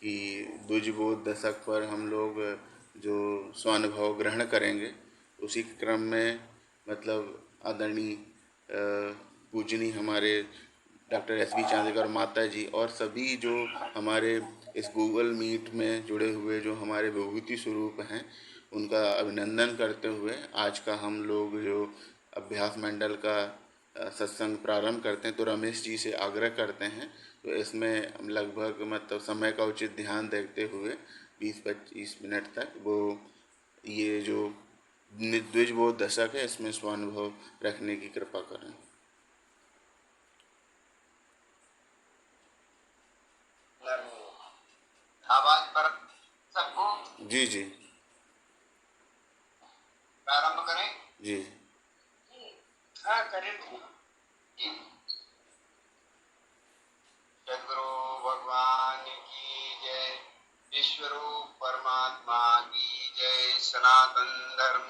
कि द्विजबोध दशक पर हम लोग जो स्वानुभव ग्रहण करेंगे, उसी के क्रम में मतलब आदरणीय पूजनीय हमारे डॉक्टर एस.बी. चांदेकर माता जी और सभी जो हमारे इस गूगल मीट में जुड़े हुए जो हमारे विभूति स्वरूप हैं, उनका अभिनंदन करते हुए आज का हम लोग जो अभ्यास मंडल का सत्संग प्रारंभ करते हैं, तो रमेश जी से आग्रह करते हैं तो इसमें लगभग मतलब समय का उचित ध्यान देखते हुए 20-25 मिनट तक वो ये जो द्विजबोध दशक है इसमें स्वानुभव रखने की कृपा करें। आवाज पर सबको जी जी प्रारंभ करें। जी हाँ करें जी। सदगुरु भगवान की जय, विश्वरूप परमात्मा की जय, सनातन धर्म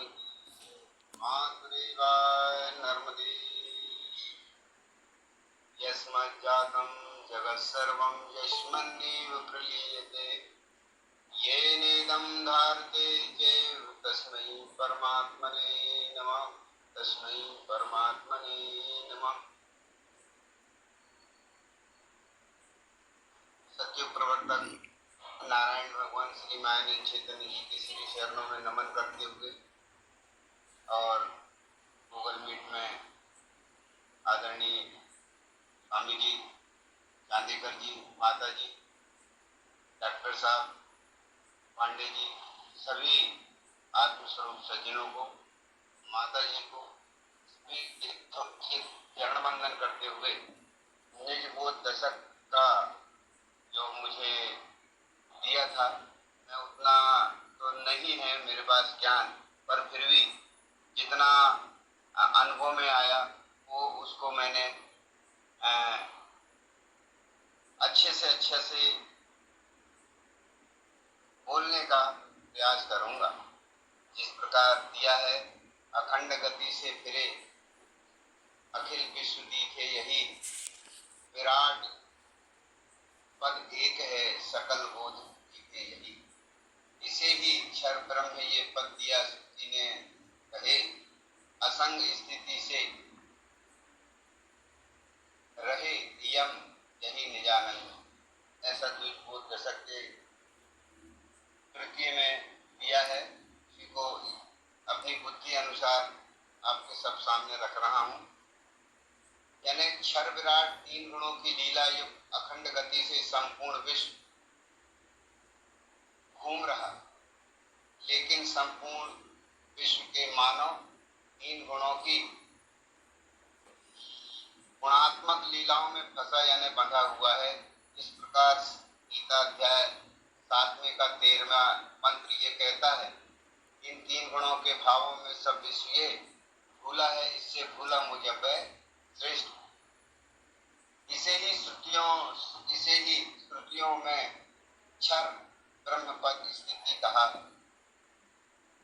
मातृदेवाय नर्मदे। यस्मज्जातं जगत् सर्वं यस्मिन्नेव प्रलीयते, येनेदं धारते चैव तस्मै परमात्मने नमः, तस्मै परमात्मने नमः। सत्य प्रवर्तक नारायण भगवान श्री मायने चैतन्य जी के श्री चरणों में नमन करते हुए और गूगल मीट में आदरणीय स्वामी जी, चांदेकर जी, माता जी, डॉक्टर साहब, पांडे जी, सभी आत्मस्वरूप सज्जनों को, माता जी को चरण वंदन करते हुए निजबोध दशक का जो मुझे दिया था, मैं उतना तो नहीं है मेरे पास ज्ञान, पर फिर भी जितना अनुभव में आया वो उसको मैंने अच्छे से बोलने का प्रयास करूंगा। जिस प्रकार दिया है, अखंड गति से फिरे अखिल विश्व दिखे यही, विराट पद एक है सकल बोध दिखे यही। इसे ही क्षर ब्रह्म ये पद दिया जी ने कहे, असंग स्थिति से रहे यम यही निजानंद। ऐसा द्विजबोध दशक के तृतीय में दिया है। इसी को अपनी बुद्धि अनुसार आपके सब सामने रख रहा हूँ। यानी क्षर विराट तीन गुणों की लीला युक्त अखंड गति से संपूर्ण विश्व घूम रहा, लेकिन संपूर्ण विश्व के मानव तीन गुणों की गुणात्मक लीलाओं में फंसा यानी बंधा हुआ है। इस प्रकार गीता अध्याय 7वें का 13वां मंत्र ये कहता है, इन तीन गुणों के भावों में सब विश्व ये भूला है, इससे भूला मुझे श्रेष्ठ। इसे ही श्रुतियों में क्षर ब्रह्म पद स्थिति कहा।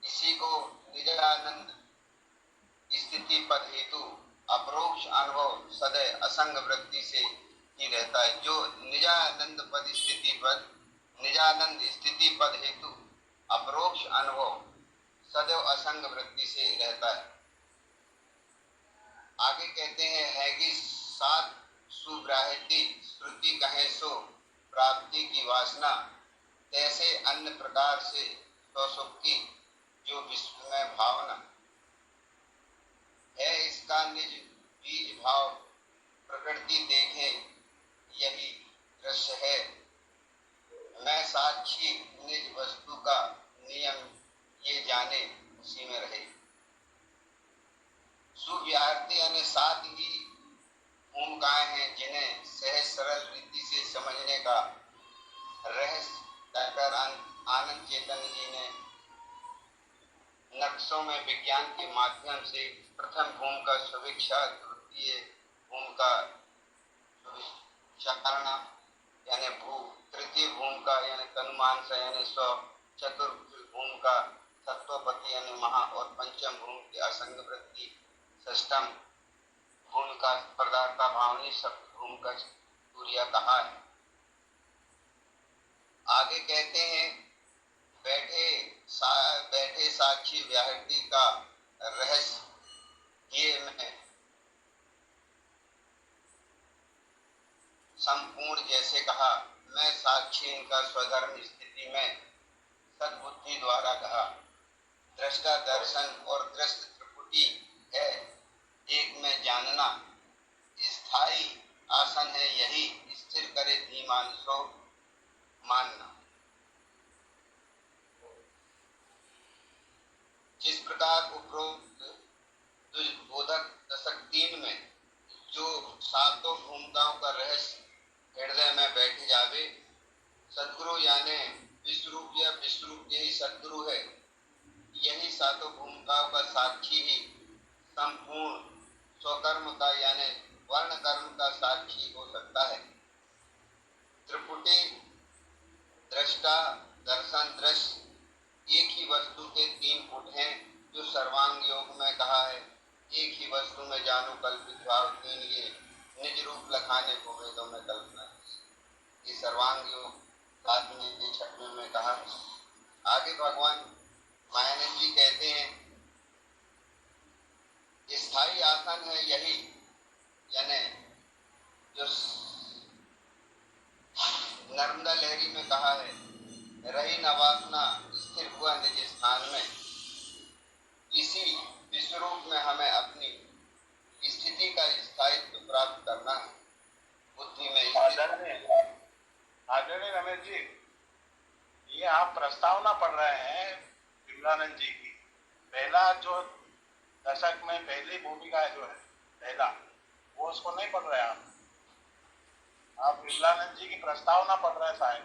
इसी को निजानंद स्थिति पद हेतु अपरोक्ष अनुभव सदैव असंग वृत्ति से ही रहता है। जो निजानंद स्थिति पद हेतु अपरोक्ष अनुभव सदैव असंग वृत्ति से रहता है। आगे कहते हैं, हैगी सात सुब्राहती श्रुति कहे सो प्राप्ति की वासना, तैसे अन्य प्रकार से स्वसुख की जो विश्व में भावना है, इसका निज बीज भाव प्रकृति देखे यही दृश्य है। मैं साक्षी निज वस्तु का नियम ये जाने उसी में रहे। सुव्याहृति यानी सात ही भूमिकाएं हैं जिन्हें सहज सरल रीति से समझने का रहस्य डॉक्टर आनंद चैतन्य जी ने नक्शों में विज्ञान के माध्यम से प्रथम भूमिका सुभिक्षा, द्वितीय भूमिका सुविचारणा यानी भू, तृतीय भूमिका यानी तनुमांस यानी स्व, चतुर्थ भूमिका तत्वपति यानी महा और पंचम भूमिका असंग वृत्ति, षष्टम भूमिका पदार्था भावनी, सप्तम भूमिका तुरिया कहा है। आगे कहते हैं, बैठे साक्षी व्याहृति का रहस्य ये में संपूर्ण जैसे कहा, मैं साक्षी इनका स्वधर्म स्थिति में सद्बुद्धि द्वारा कहा। दृष्टा दर्शन और दृष्ट त्रिपुटी है एक में जानना, स्थायी आसन है यही, स्थिर करे धीमान सो मानना। जिस प्रकार उपरोक्त बोधक दशक 3 में जो सातों भूमिकाओं का रहस्य हृदय में बैठ जावे, सदगुरु यानी विश्वरूप या विश्वरूप यही सदगुरु है, यही सातों भूमिकाओं का साक्षी ही संपूर्ण स्वकर्म का यानी वर्ण कर्म का साक्षी हो सकता है। त्रिपुटी दृष्टा दर्शन दृश्य एक ही वस्तु के 3 फुट हैं, जो सर्वांग योग में कहा है, एक ही वस्तु में जानो कल्पित भाव 3, ये निज रूप लखाने को वेदों में कल्पना। ये सर्वांग योग 7वें के 6वें में कहा। आगे भगवान मायानंद जी कहते हैं, स्थायी आसन है यही, यानी जो नर्मदा लहरी में कहा है, रही न वासना स्थिर हुआ निज स्थान में। इसी विश्वरूप में हमें अपनी स्थिति का स्थायित्व प्राप्त करना है। बुद्धि में आदरणीय रमेश जी, ये आप प्रस्तावना पढ़ रहे हैं विमलानंद जी की। पहला जो दशक में पहली भूमिका जो है पहला, वो उसको नहीं पढ़ रहे आप विमलानंद जी की प्रस्तावना पढ़ रहे हैं शायद।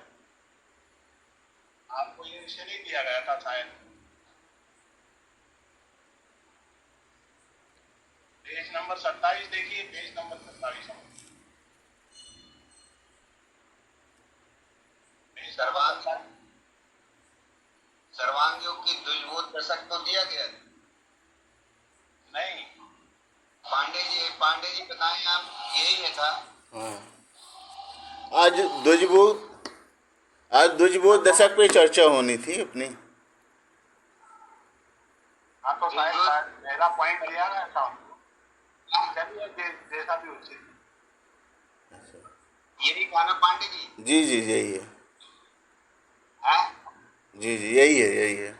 आपको ये विषय नहीं दिया गया था शायद। पेज नंबर 27 देखिए, पेज नंबर 27। सर्वांग योग की द्विजबोध दशक तो दिया गया नहीं। पांडे जी बताएं, आप यही है था। हाँ, आज द्विजबोध दशक पे चर्चा होनी थी अपनी। हाँ तो शायद पहला पॉइंट लिया गया था। चलिए जैसा भी उचित। यही कहा ना पांडे जी? जी जी यही है। हाँ? जी जी यही है यही है।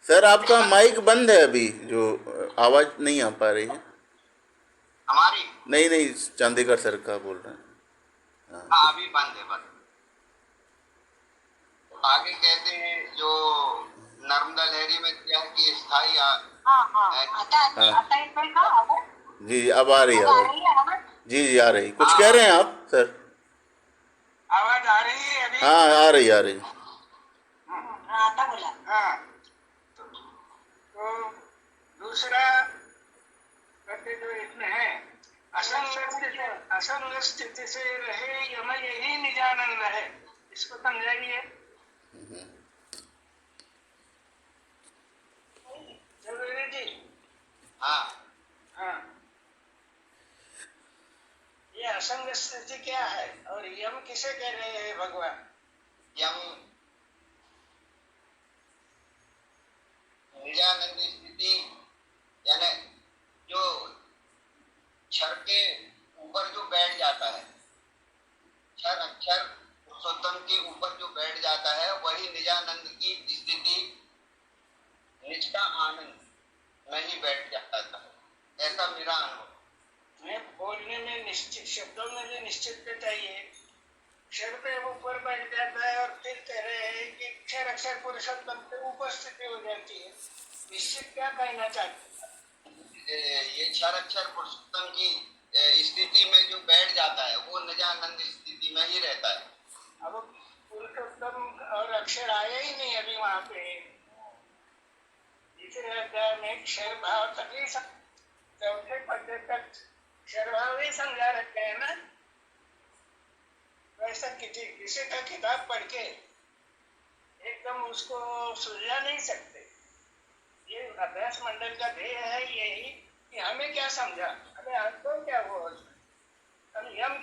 सर आपका माइक बंद है अभी, जो आवाज नहीं आ पा रही है हमारी। नहीं चांदीकर सर का बोल रहे हैं। हाँ अभी बंद है बंद। आगे कहते हैं जो नर्मदा लहरी में क्या है कि स्थायी जी अब आ रही है। जी आ रही। कुछ कह रहे हैं आप सर? आवाज आ रही है अभी? हाँ आ रही। आता बोला। हाँ तो दूसरा करते जो इसमें है, असंग स्थिति से रहे यम यही निजानंद है। इसको समझाइए। जी हाँ, ये असंग स्थिति क्या है और यम किसे कह रहे हैं भगवान? यम निजानंद स्थिति यानी जो क्षर के ऊपर जो बैठ जाता है, क्षर अक्षर पुरुषोत्तम के ऊपर जो बैठ जाता है, वही निजानंद की स्थिति, निज का आनंद नहीं बैठ जाता था। ऐसा मेरा अनुभव। मैं बोलने में निश्चित शब्दों में भी निश्चित चाहिए। क्षर पे ऊपर बैठ जाता है और फिर कह रहे हैं कि क्षर अक्षर पुरुषोत्तम पे ऊपर स्थिति हो जाती है। निश्चित क्या कहना चाहते हैं? ये क्षर अक्षर पुरुषोत्तम की स्थिति में जो बैठ जाता है वो निजानंद स्थिति में ही रहता है। अब पुरुषोत्तम और अक्षर आया ही नहीं अभी वहां पे। तीसरे अध्याय में क्षर भाव तभी चौथे पद्य तक क्षर भाव ही समझा रखते हैं ना। वैसा किसी का किताब पढ़ के एकदम उसको सुलझा नहीं सकते। ये अभ्यास मंडल का ध्येय है यही कि हमें क्या समझा, हमें हमको क्या हुआ।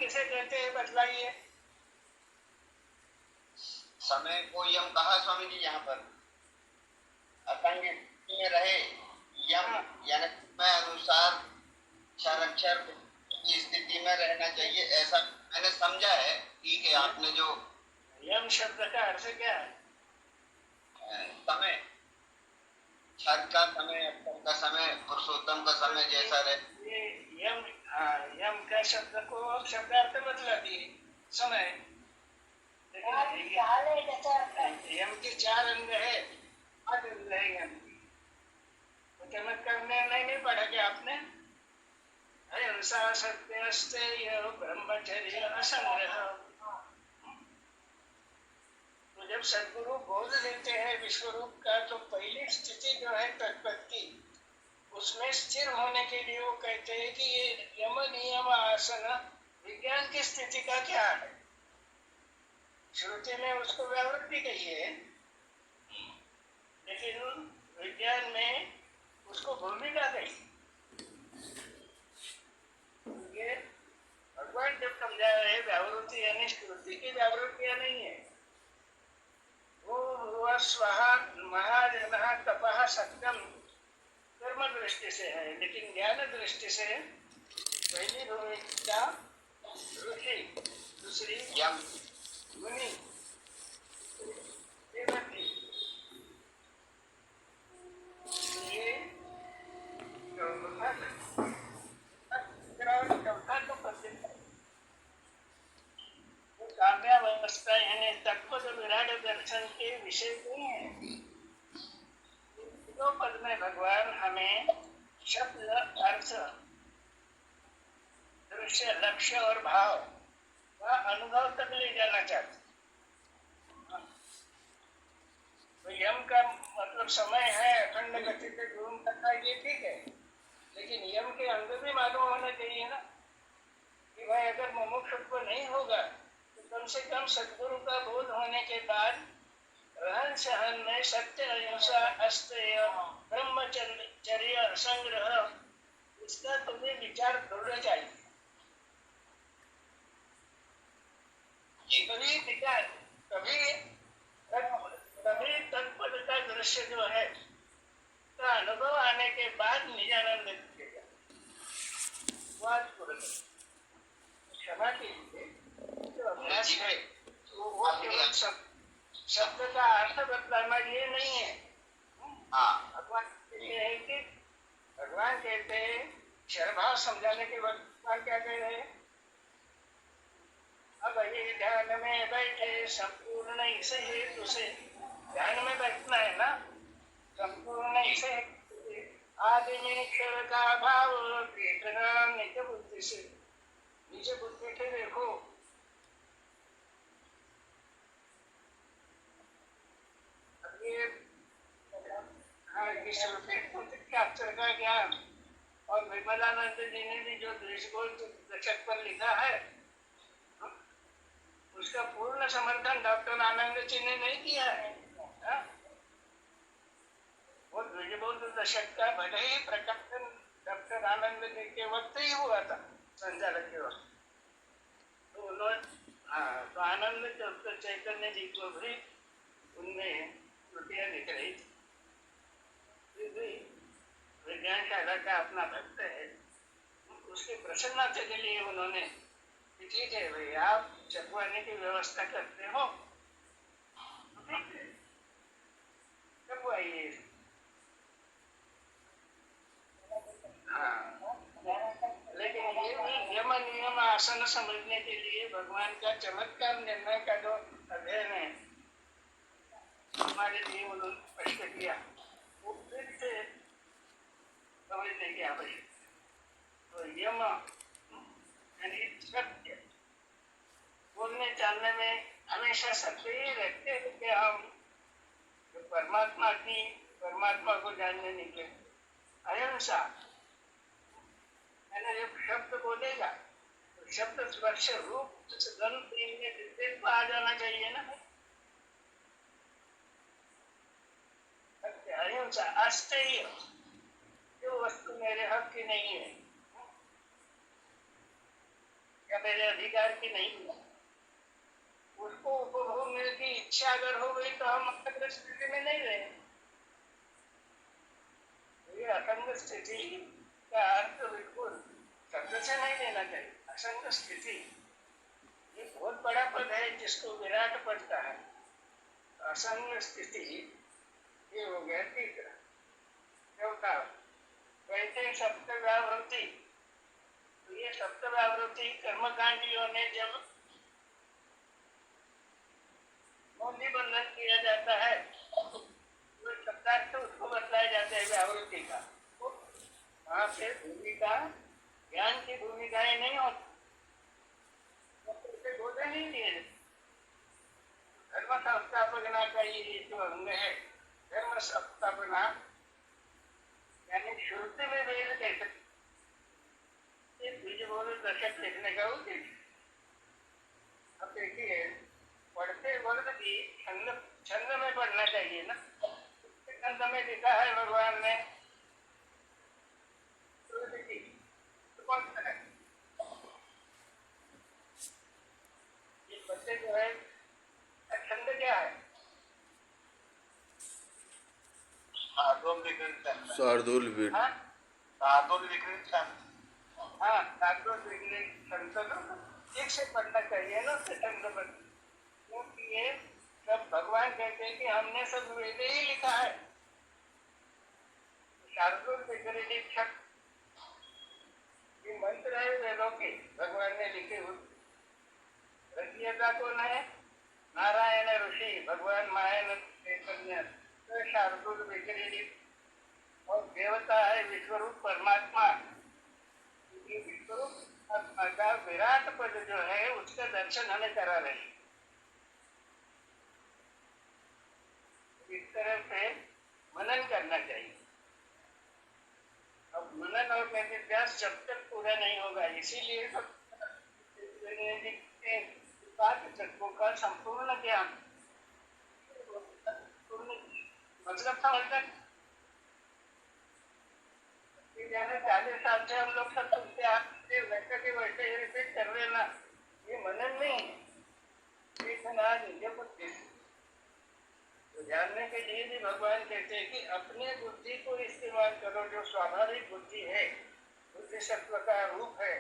किसे कहते हैं, बतलाइए। समय को यम कहा स्वामी जी यहाँ पर, असंग स्थिति में रहे। यम यानी समय अनुसार क्षर अक्षर की स्थिति में रहना चाहिए, ऐसा मैंने समझा है। ठीक है, आपने जो यम शब्द का अर्थ क्या है? समय, क्षर का समय, अक्षर का समय, पुरुषोत्तम का समय जैसा रहे। ये यम, हाँ, यम का शब्द को शब्दार्थ बदला दिए समय। लेकिन यम के 4 अंग है, 8 अंग है यम की। तो चमत्कार में नहीं पढ़ा क्या आपने? अहिंसा सत्य अस्तेय ब्रह्मचर्य असंग्रह। तो जब सदगुरु बोध देते हैं विश्वरूप का, तो पहली स्थिति जो है तत्पद की, उसमें स्थिर होने के लिए वो कहते हैं कि ये यम नियम आसन विज्ञान की स्थिति का क्या है। श्रुति में उसको व्यावृत्ति कही है, लेकिन विज्ञान में उसको भूमिका कही। ये भगवान जब समझा रहे व्यावृत्ति यानी श्रुति की व्यावृत्तियां नहीं है। वो स्वाहा महाजनः तपः सत्यम कर्म दृष्टि से है, लेकिन ज्ञान दृष्टि से पहली भूमिका ऋषि, दूसरी यम मुनि, देवती। ये चौथा तो प्रसिद्ध है। वो काव्यावस्था यानी तत्व विराट दर्शन के विषय नहीं है। दो पद में भगवान हमें शब्द, अर्थ, दृश्य, लक्ष्य और भाव का अनुभव तक ले जाना चाहते। तो यम का मतलब समय है, अखंड गति से घूम सकता, ये ठीक है, लेकिन यम के अंग भी मालूम होना चाहिए ना, कि भाई अगर मुमुक्षुत्व नहीं होगा तो कम से कम सद्गुरु का बोध होने के बाद रहन सहन में सत्य, अहिंसा, अस्तेय, ब्रह्मचर्य, संग्रह, इसका तुम्हें विचार करना चाहिए। कभी विचार, कभी तत्पद का दृश्य जो है का अनुभव आने के बाद निजानंद दिखेगा। क्षमा कीजिए, जो अभ्यास है वो केवल शब्द का अर्थ बतलाना ये नहीं है। भगवान कहते हैं कि भगवान कहते हैं क्षरभाव समझाने के वक्त भगवान क्या कह रहे हैं? अब ये ध्यान में बैठे संपूर्ण इसे हेतु से, ध्यान में बैठना है ना, संपूर्ण इसे आदि में क्षर का भाव देखना निज बुद्धि से। निज बुद्धि से देखो, अक्षर का ज्ञान और विमलानंद जी ने भी जो दृष्टिकोण दशक पर लिखा है, उसका पूर्ण समर्थन डॉक्टर आनंद जी ने नहीं किया है। वो द्विजबोध दशक का भले ही प्रकाशन डॉक्टर आनंद जी के वक्त ही हुआ था, संचालक के वक्त, तो उन्होंने तो आनंद चैतन्य जी को भी उनमें त्रुटियां दिख रही थी। विज्ञान शाला का अपना भक्त है, उसकी प्रसन्नता के लिए उन्होंने, ठीक है भाई आप चकवाने की व्यवस्था करते हो, चकवाइए। लेकिन ये भी यम नियम आसन समझने के लिए भगवान का चमत्कार निर्णय का जो अध्ययन है हमारे लिए उन्होंने स्पष्ट किया, वो फिर से समझने की आवश्यकता। तो यम यानी सत्य, बोलने चालने में हमेशा सत्य ही रहते हैं कि हम परमात्मा को जानने निकले। अहिंसा मैंने जब शब्द बोलेगा तो शब्द स्पर्श रूप गंध इनमें विशेष आ जाना चाहिए ना। अहिंसा अस्तेय, जो वस्तु मेरे हक की नहीं है, या मेरे अधिकार की नहीं है, उसको उपभोगने की इच्छा अगर हो गई तो हम असंग स्थिति में नहीं रहे। ये असंग स्थिति का अर्थ बिल्कुल शब्द से नहीं लेना चाहिए। असंग स्थिति ये बहुत बड़ा पद है जिसको विराट पद कहा है। असंग स्थिति ये हो गया तीसरा। चौथा वैसे सप्तव्यावृत्ति, तो ये सप्तव्यावृत्ति कर्मकांडियों ने जब मौली बंधन किया जाता है तो शब्दार्थ उसको बतलाया जाता है व्यावृत्ति का। वहां से भूमिका ज्ञान की भूमिकाएं नहीं होती, उसे बोले नहीं दिए। धर्म संस्थापना का ये जो अंग है, धर्म संस्थापना यानी श्रुति में वेद कहते बीज बोल दशक लिखने का उद्देश्य। अब देखिए पढ़ते वक्त भी छंद में पढ़ना चाहिए ना। छंद में लिखा है भगवान ने तो कौन सा है ये बच्चे जो है छंद क्या है? शार्दूल विकृत छंद। शार्दूल विकृत। हाँ शार्दूल विकृत छंद। हाँ, शार्दूल विकृत छंद तो ठीक से पढ़ना चाहिए ना उससे छंद पर, क्योंकि ये सब भगवान कहते हैं कि हमने सब वेद ही लिखा है। शार्दूल विकृत छंद ये मंत्र है वेदों के, भगवान ने लिखे हुए। रचयिता कौन है? नारायण ऋषि, भगवान मायन चैतन्य। तो शार्दूल विकृत और देवता है विश्वरूप परमात्मा। विश्वरूप परमात्मा का विराट पद जो है उसका दर्शन हमें करा रहे। इस तरह से मनन करना चाहिए। अब मनन और निधिध्यास जब तक पूरा नहीं होगा, इसीलिए तत्वों का संपूर्ण ज्ञान मतलब समझना। 40 साल से हम लोग सब सुनते आते वैसे के वैसे ही रिपीट कर रहे ना, ये मनन नहीं है, ये बुद्धि। तो जानने के लिए भी भगवान कहते हैं कि अपने बुद्धि को इस्तेमाल करो, जो स्वाभाविक बुद्धि है, बुद्धि सत्व का रूप है,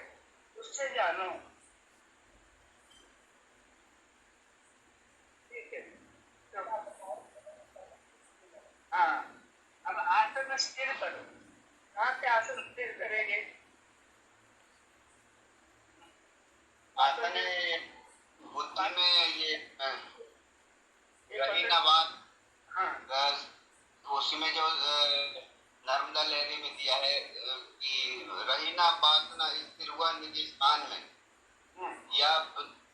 उससे जानो। ठीक है, हाँ अब आसन स्थिर करो। कहाँ पे आसन स्थिर करेंगे? आसन बुद्धि में ये रहीनाबाद। हाँ उसी में जो नर्मदा लहरी में दिया है कि रहीनाबाद ना स्थिर हुआ निज स्थान में या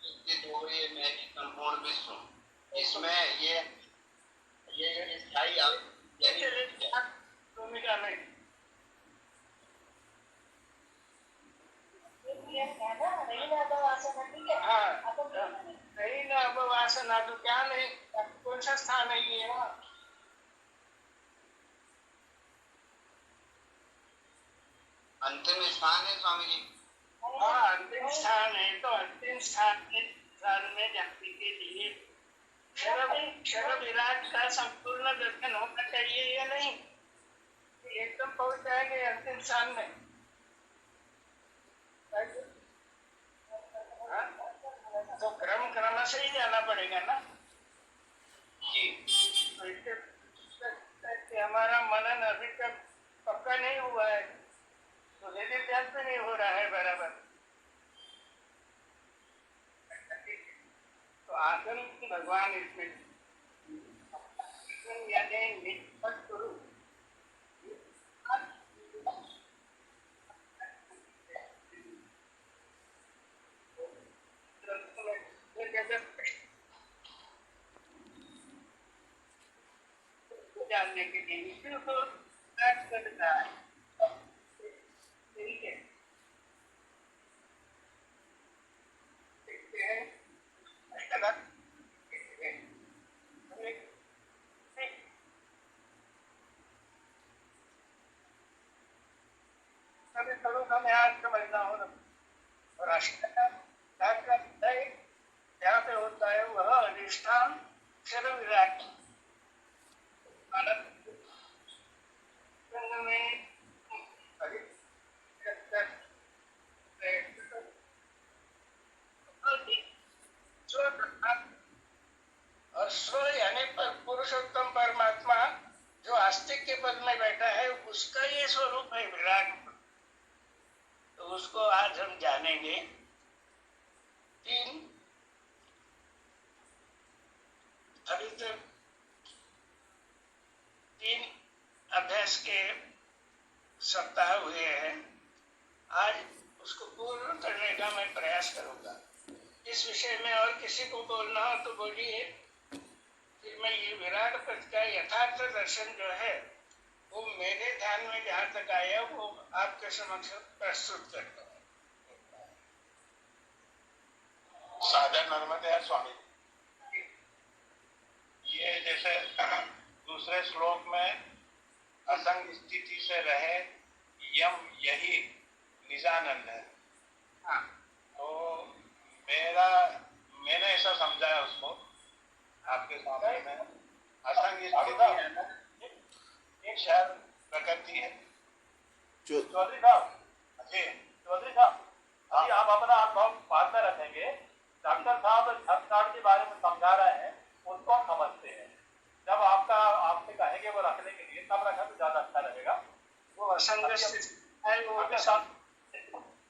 स्थित हो रही में संपूर्ण विश्व। इसमें ये स्थायी भूमिका में नहीं ना अपवासना तो क्या नहीं, कौन सा स्थान है ये? अंतिम स्थान है स्वामी जी। हाँ अंतिम स्थान है, तो अंतिम स्थान में जाने के लिए क्षर विराट का संपूर्ण दर्शन होना चाहिए या नहीं? एकदम पहुंच जाएंगे अंतिम स्थान में। तो क्रम से ही जाना पड़ेगा ना जी। तो इससे हमारा मनन अभी तक पक्का नहीं हुआ है, तो निधिध्यास भी नहीं हो रहा है बराबर। तो आसन भगवान इसमें यानी निष्पक्ष स्वरूप जानने के लिए इसी को करता है। ठीक है, देखते हैं सभी स्वरूप हमें आज समझना हो और उसका ये स्वरूप है विराट। तो उसको आज हम जानेंगे तीन। अभी तक तीन अभ्यास के सप्ताह हुए हैं। आज उसको पूर्ण करने का मैं प्रयास करूंगा। इस विषय में और किसी को बोलना हो तो बोलिए, फिर मैं ये विराट पद का यथार्थ दर्शन जो है वो मेरे ध्यान में जहाँ तक आया वो आपके समक्ष प्रस्तुत करता हूँ। साधन नर्मदे है स्वामी। ये जैसे दूसरे श्लोक में असंग स्थिति से रहे यम यही निजानंद है। हाँ, तो मैंने ऐसा समझा है उसको आपके सामने में। असंग स्थिति है ना, एक शायद प्रकृति है। चौधरी साहब जी चौधरी साहब अभी आप अपना अनुभव बाद में रखेंगे। डॉक्टर साहब छत काट के बारे में समझा रहे हैं, उसको हम समझते हैं। जब आपसे कहेंगे वो रखने के लिए तब रखा तो ज्यादा अच्छा रहेगा। वो असंग स्थिति है, वो आपके साथ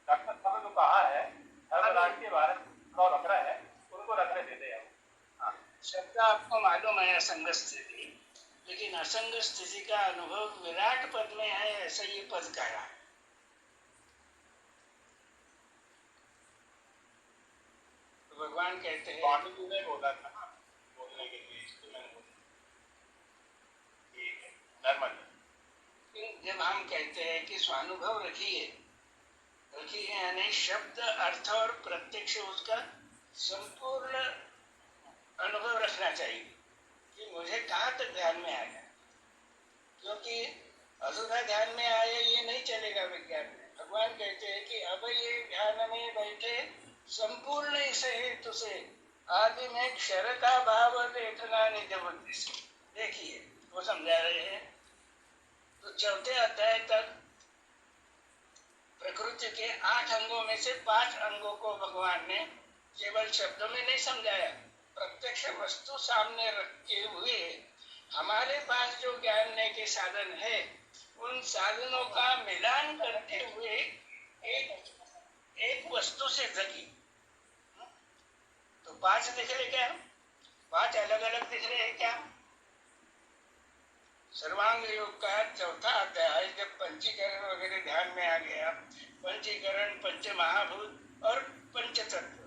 डॉक्टर साहब ने जो कहा है धर्मराज के बारे में जो रख रहे हैं उनको रखने देते हैं। शब्द आपको मालूम है असंग स्थिति, लेकिन असंग स्थिति का अनुभव विराट पद में है, ऐसा ये पद कह रहा है। तो भगवान कहते हैं, स्वामी जी ने बोला था ना बोलने के लिए, इसको मैंने बोला। ठीक है, नर्मदे। जब हम कहते हैं कि स्वानुभव रखिए यानी शब्द अर्थ और प्रत्यक्ष उसका संपूर्ण अनुभव रखना चाहिए कि मुझे कहाँ तक ध्यान में आया। क्योंकि अधूरा ध्यान में आया ये नहीं चलेगा विज्ञान में। भगवान कहते हैं कि अब ये ध्यान में बैठे संपूर्ण इस हेतु से आदि में क्षरता भाव देखना निज बुद्धि से। देखिए वो समझा रहे हैं। तो चौथे अध्याय तक प्रकृति के 8 अंगों में से 5 अंगों को भगवान ने केवल शब्दों में नहीं समझाया, प्रत्यक्ष वस्तु सामने रखे हुए हमारे पास जो जानने के साधन है उन साधनों का मिलान करते हुए एक वस्तु सिद्ध की। तो 5 दिख रहे क्या? 5 अलग अलग दिख रहे हैं क्या? सर्वांग योग का चौथा अध्याय जब पंचीकरण वगैरह ध्यान में आ गया, पंचीकरण पंच महाभूत और पंच तत्व,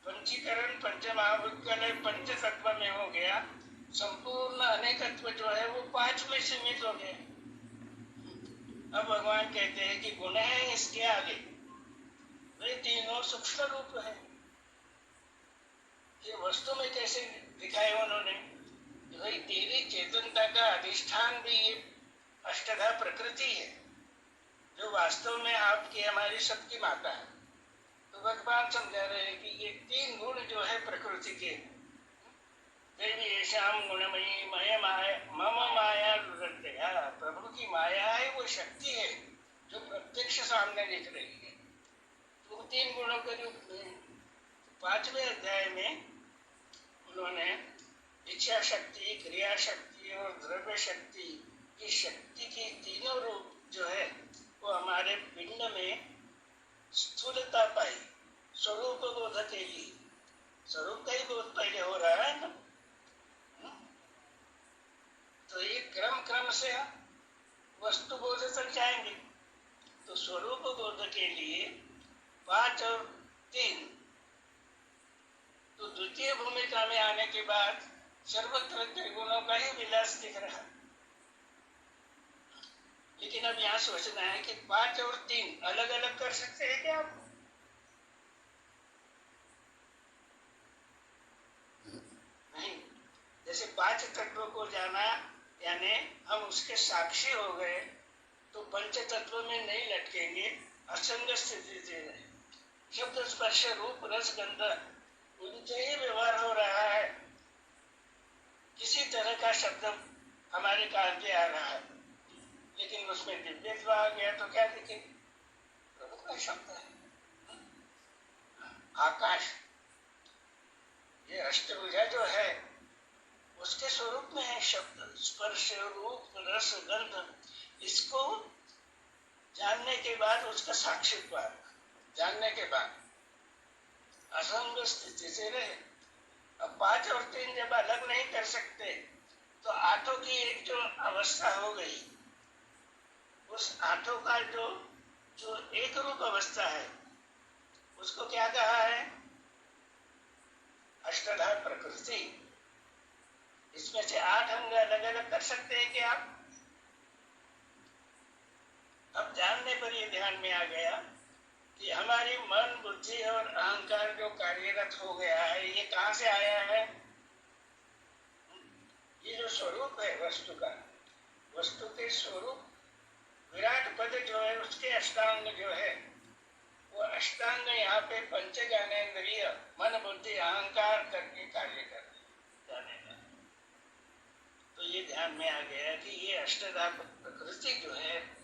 पंचीकरण पंच महाभूत का लय पंच तत्व में हो गया, संपूर्ण अनेकत्व जो है वो 5 में सीमित हो गया। अब भगवान कहते हैं कि गुण है इसके आगे, वे तीनों सूक्ष्म रूप है। ये वस्तु में कैसे दिखाए उन्होंने? भाई तेरी चेतनता का अधिष्ठान भी ये अष्टधा प्रकृति है जो वास्तव में आपकी हमारी सबकी माता है। तो भगवान समझा रहे हैं कि ये 3 गुण जो है प्रकृति के, देवी ऐशाम गुणमयी मय माया मम माया रुदत्तया, प्रभु की माया है, वो शक्ति है जो प्रत्यक्ष सामने दिख रही है। तो 3 गुणों के रूप में 5वें अध्याय में उन्होंने इच्छा शक्ति, क्रिया शक्ति और द्रव्य शक्ति की शक्ति की तीनों रूप जो है वो हमारे पिंड में स्थूलता पाई। स्वरूप बोध के लिए स्वरूप का ही बोध पहले हो रहा है ना। तो ये क्रम से वस्तु बोध तक जाएंगे। तो स्वरूप बोध के लिए 5 और 3। तो द्वितीय भूमिका में आने के बाद सर्वत्र त्रिगुणों का ही विलास दिख रहा। लेकिन अब यहाँ सोचना है कि 5 और 3 अलग अलग कर सकते हैं क्या आप? नहीं। जैसे 5 तत्वों को जाना यानी हम उसके साक्षी हो गए, तो पंच तत्व में नहीं लटकेंगे, असंग स्थिति दे रहे। शब्द स्पर्श रूप रस गंध उनसे ही व्यवहार हो रहा है। किसी तरह का शब्द हमारे कान पे आ रहा है, लेकिन उसमें दिव्यत्व आ गया तो क्या दिखे? प्रभु का शब्द है। आकाश, ये अष्टभुजा जो है उसके स्वरूप में है शब्द स्पर्श रूप रस गंध, इसको जानने के बाद उसका साक्षात्कार, जानने के बाद असंग स्थिति से रहे। अब 5 और 3 जब अलग नहीं कर सकते तो आठों की एक जो अवस्था हो गई, उस आठों का जो जो एक रूप अवस्था है उसको क्या कहा है? अष्टाधार प्रकृति। इसमें से 8 अंग अलग अलग कर सकते हैं क्या आप? अब जानने पर ये ध्यान में आ गया कि हमारी मन बुद्धि और अहंकार जो कार्यरत हो गया है, ये कहाँ से आया है? ये जो स्वरूप है वस्तु का, वस्तु के स्वरूप विराट पद जो है उसके अष्टांग जो है, वो अष्टांग यहाँ पे पंच ज्ञानेन्द्रिय मन बुद्धि अहंकार करके कार्य करते जानेगा। तो ये ध्यान में आ गया कि ये अष्टधा प्रकृति जो है,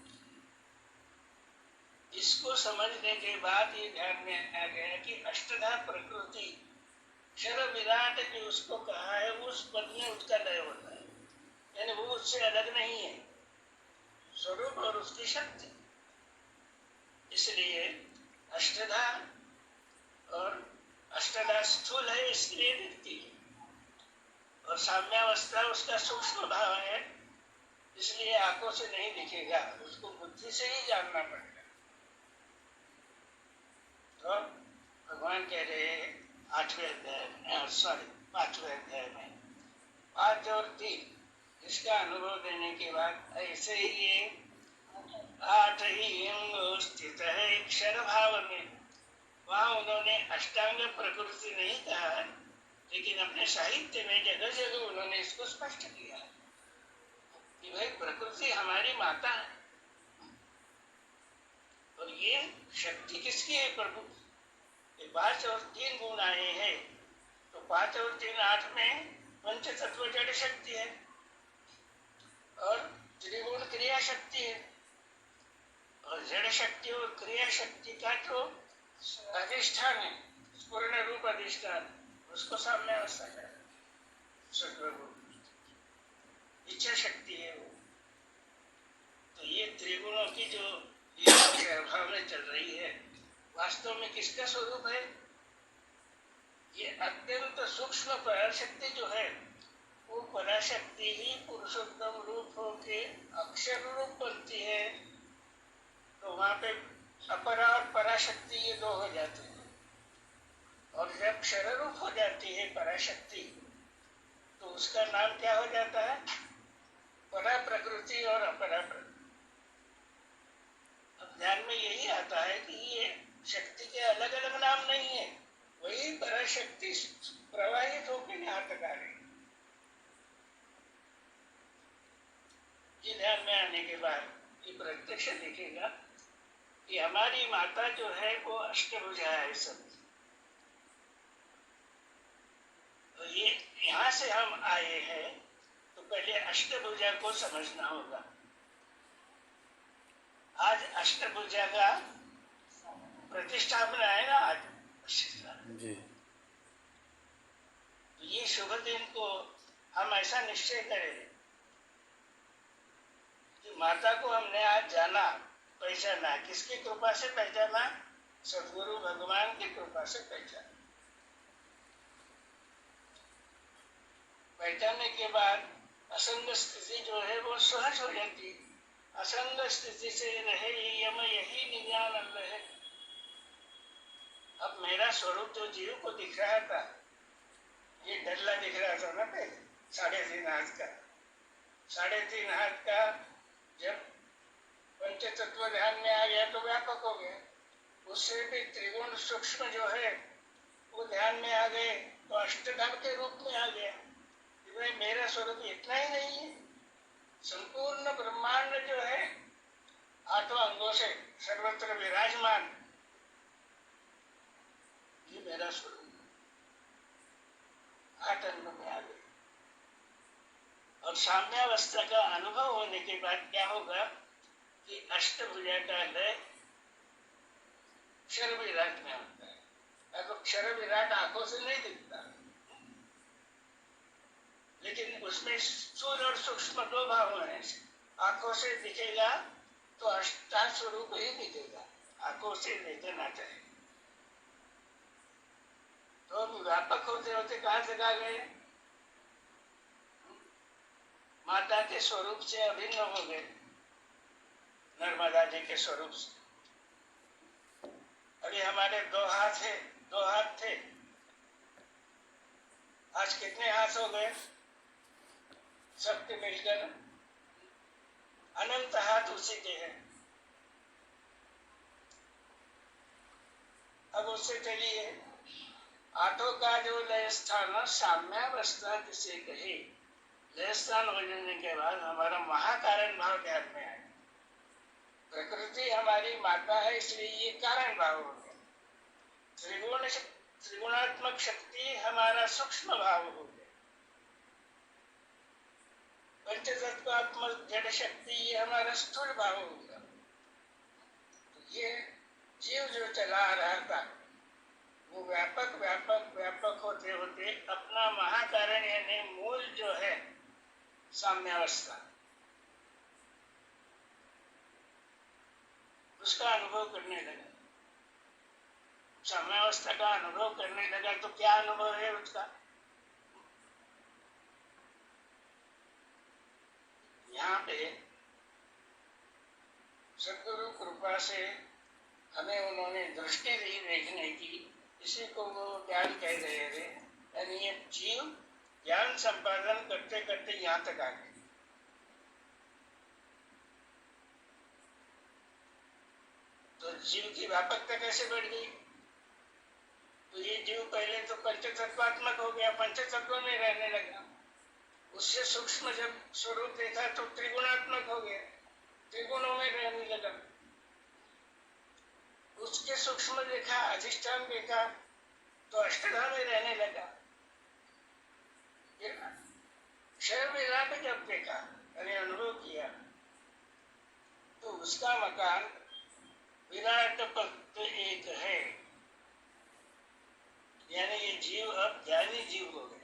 इसको समझने के बाद ये ध्यान में आ गया कि अष्टधा प्रकृति क्षर विराट जो उसको कहा है, उस पद में उसका लय होता है, यानी वो उससे अलग नहीं है, स्वरूप और उसकी शक्ति। इसलिए अष्टधा और अष्टधा स्थूल है, इसलिए दिखती है, और साम्यावस्था उसका सूक्ष्म भाव है, इसलिए आंखों से नहीं दिखेगा, उसको बुद्धि से ही जानना पड़ेगा। तो भगवान कह रहे हैं 5वें अध्याय में 5 और 3 इसका अनुभव देने के बाद ऐसे ही ये 8 ही अंग स्थित है क्षर भाव में। वहां उन्होंने अष्टांग प्रकृति नहीं कहा, लेकिन अपने साहित्य में जगह जगह उन्होंने इसको स्पष्ट किया कि भाई प्रकृति हमारी माता है, और ये शक्ति किसकी है? प्रभु। 5 और 3 गुण आए हैं, तो 5 और 3 8 में पंच तत्व जड़ शक्ति है और त्रिगुण क्रिया शक्ति है, और जड़ शक्ति और क्रिया शक्ति का जो अधिष्ठान है, पूर्ण रूप अधिष्ठान, उसको सामने अवस्था है, इच्छा शक्ति है वो। तो ये त्रिगुणों की जो भाव में चल रही है, वास्तव में किसका स्वरूप है? ये अत्यंत सूक्ष्म पराशक्ति जो है, वो पराशक्ति ही पुरुषोत्तम रूप होके अक्षर रूप बनती है। तो वहां पे अपरा और पराशक्ति ये दो हो जाते हैं, और जब क्षर रूप हो जाती है पराशक्ति, तो उसका नाम क्या हो जाता है? परा प्रकृति और अपरा प्रकृति। अब ध्यान में यही आता है कि ये शक्ति के अलग अलग नाम नहीं है, वही पराशक्ति प्रवाहित होकर यहाँ तक आ रही। ये ध्यान में आने के बाद ये प्रत्यक्ष दिखेगा कि हमारी माता जो है वो अष्टभुजा है सब। तो ये यहाँ से हम आए हैं, तो पहले अष्टभुजा को समझना होगा। आज अष्टभुजा का प्रतिष्ठापना है ना आज जी। तो ये शुभ दिन को हम ऐसा निश्चय करें कि माता को हमने आज जाना, पहचाना। किसकी कृपा से पहचाना? सद्गुरु भगवान की कृपा से पहचाना। पहचानने के बाद असंग स्थिति जो है वो सहज हो जाती। असंग स्थिति से रहे यम, यही निज्ञानंद है। अब मेरा स्वरूप जो जीव को दिख रहा था, ये डल्ला दिख रहा था ना पहले, 3.5 हाथ का। 3.5 हाथ का जब पंच तत्व ध्यान में आ गया तो व्यापक हो गया। उससे भी त्रिगुण सूक्ष्म जो है वो ध्यान में आ गए तो अष्टधाम के रूप में आ गया। भाई मेरा स्वरूप इतना ही नहीं है, संपूर्ण ब्रह्मांड जो है 8 अंगों से सर्वत्र विराजमान, ये मेरा स्वरूप 8 अंगों में आ गए। और साम्यावस्था का अनुभव होने के बाद क्या होगा कि अष्टभुजा का लय क्षर विराट में होता है। तो क्षर विराट आंखों से नहीं दिखता, लेकिन उसमें स्थूल और सूक्ष्म दो भाव हैं। आंखों से दिखेगा तो अष्टांग स्वरूप ही दिखेगा, आंखों से लेकर ना चाहे तो व्यापक होते होते कहाँ तक आ गए? माता के स्वरूप से अभिन्न हो गए, नर्मदा जी के स्वरूप से। अभी हमारे दो हाथ थे, आज कितने हाथ हो गए? सबके मिलकर अनंत हाथ उसी के हैं। अब उससे चलिए, आठों का जो लय स्थान साम्यावस्था किसे कहे, लय स्थान हो जाने के बाद हमारा महाकारण भाव ध्यान में आए। प्रकृति हमारी माता है, इसलिए ये कारण भाव हो गया। त्रिगुणात्मक शक्ति हमारा सूक्ष्म भाव हो गया। पंचतत्वात्मक जड़ शक्ति ये हमारा स्थूल भाव हो गया। तो ये जीव जो चला रहा था वो व्यापक होते होते अपना महाकारण यानी मूल जो है साम्यावस्था, उसका अनुभव करने लगा। साम्यावस्था का अनुभव करने लगा तो क्या अनुभव है उसका? यहाँ पे सद्गुरु कृपा से हमें उन्होंने दृष्टि दी देखने की, इसी को वो ज्ञान कह रहे थे। यानी ये जीव ज्ञान संपादन करते करते यहाँ तक आ गए। तो जीव की व्यापकता कैसे बढ़ गई? तो ये जीव पहले तो पंचतत्वात्मक हो गया, पंचतत्व में रहने लगा। उससे सूक्ष्म जब स्वरूप देखा तो त्रिगुणात्मक हो गया, त्रिगुणों में रहने लगा। उसके सूक्ष्म देखा, अधिष्ठान देखा तो अष्टधा में रहने लगा। क्षय विराट जब देखा यानी अनुभव किया तो उसका मकान विराट पद एक है। यानी ये जीव अब ज्ञानी जीव हो गया।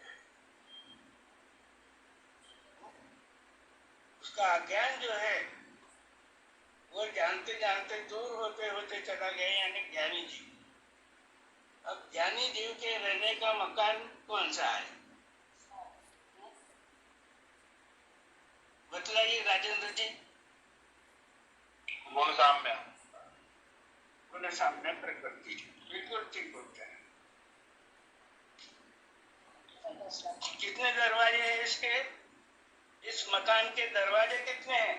उसका अज्ञान जो है वो जानते जानते दूर होते होते चला गया, यानी ज्ञानी जीव। अब ज्ञानी जीव के रहने का मकान कौन सा है? बतलाइए राजेंद्र जी। गुण साम्य। गुण साम्य प्रकृति, बिल्कुल ठीक बोलते हैं। कितने दरवाजे हैं इसके? इस मकान के दरवाजे कितने हैं?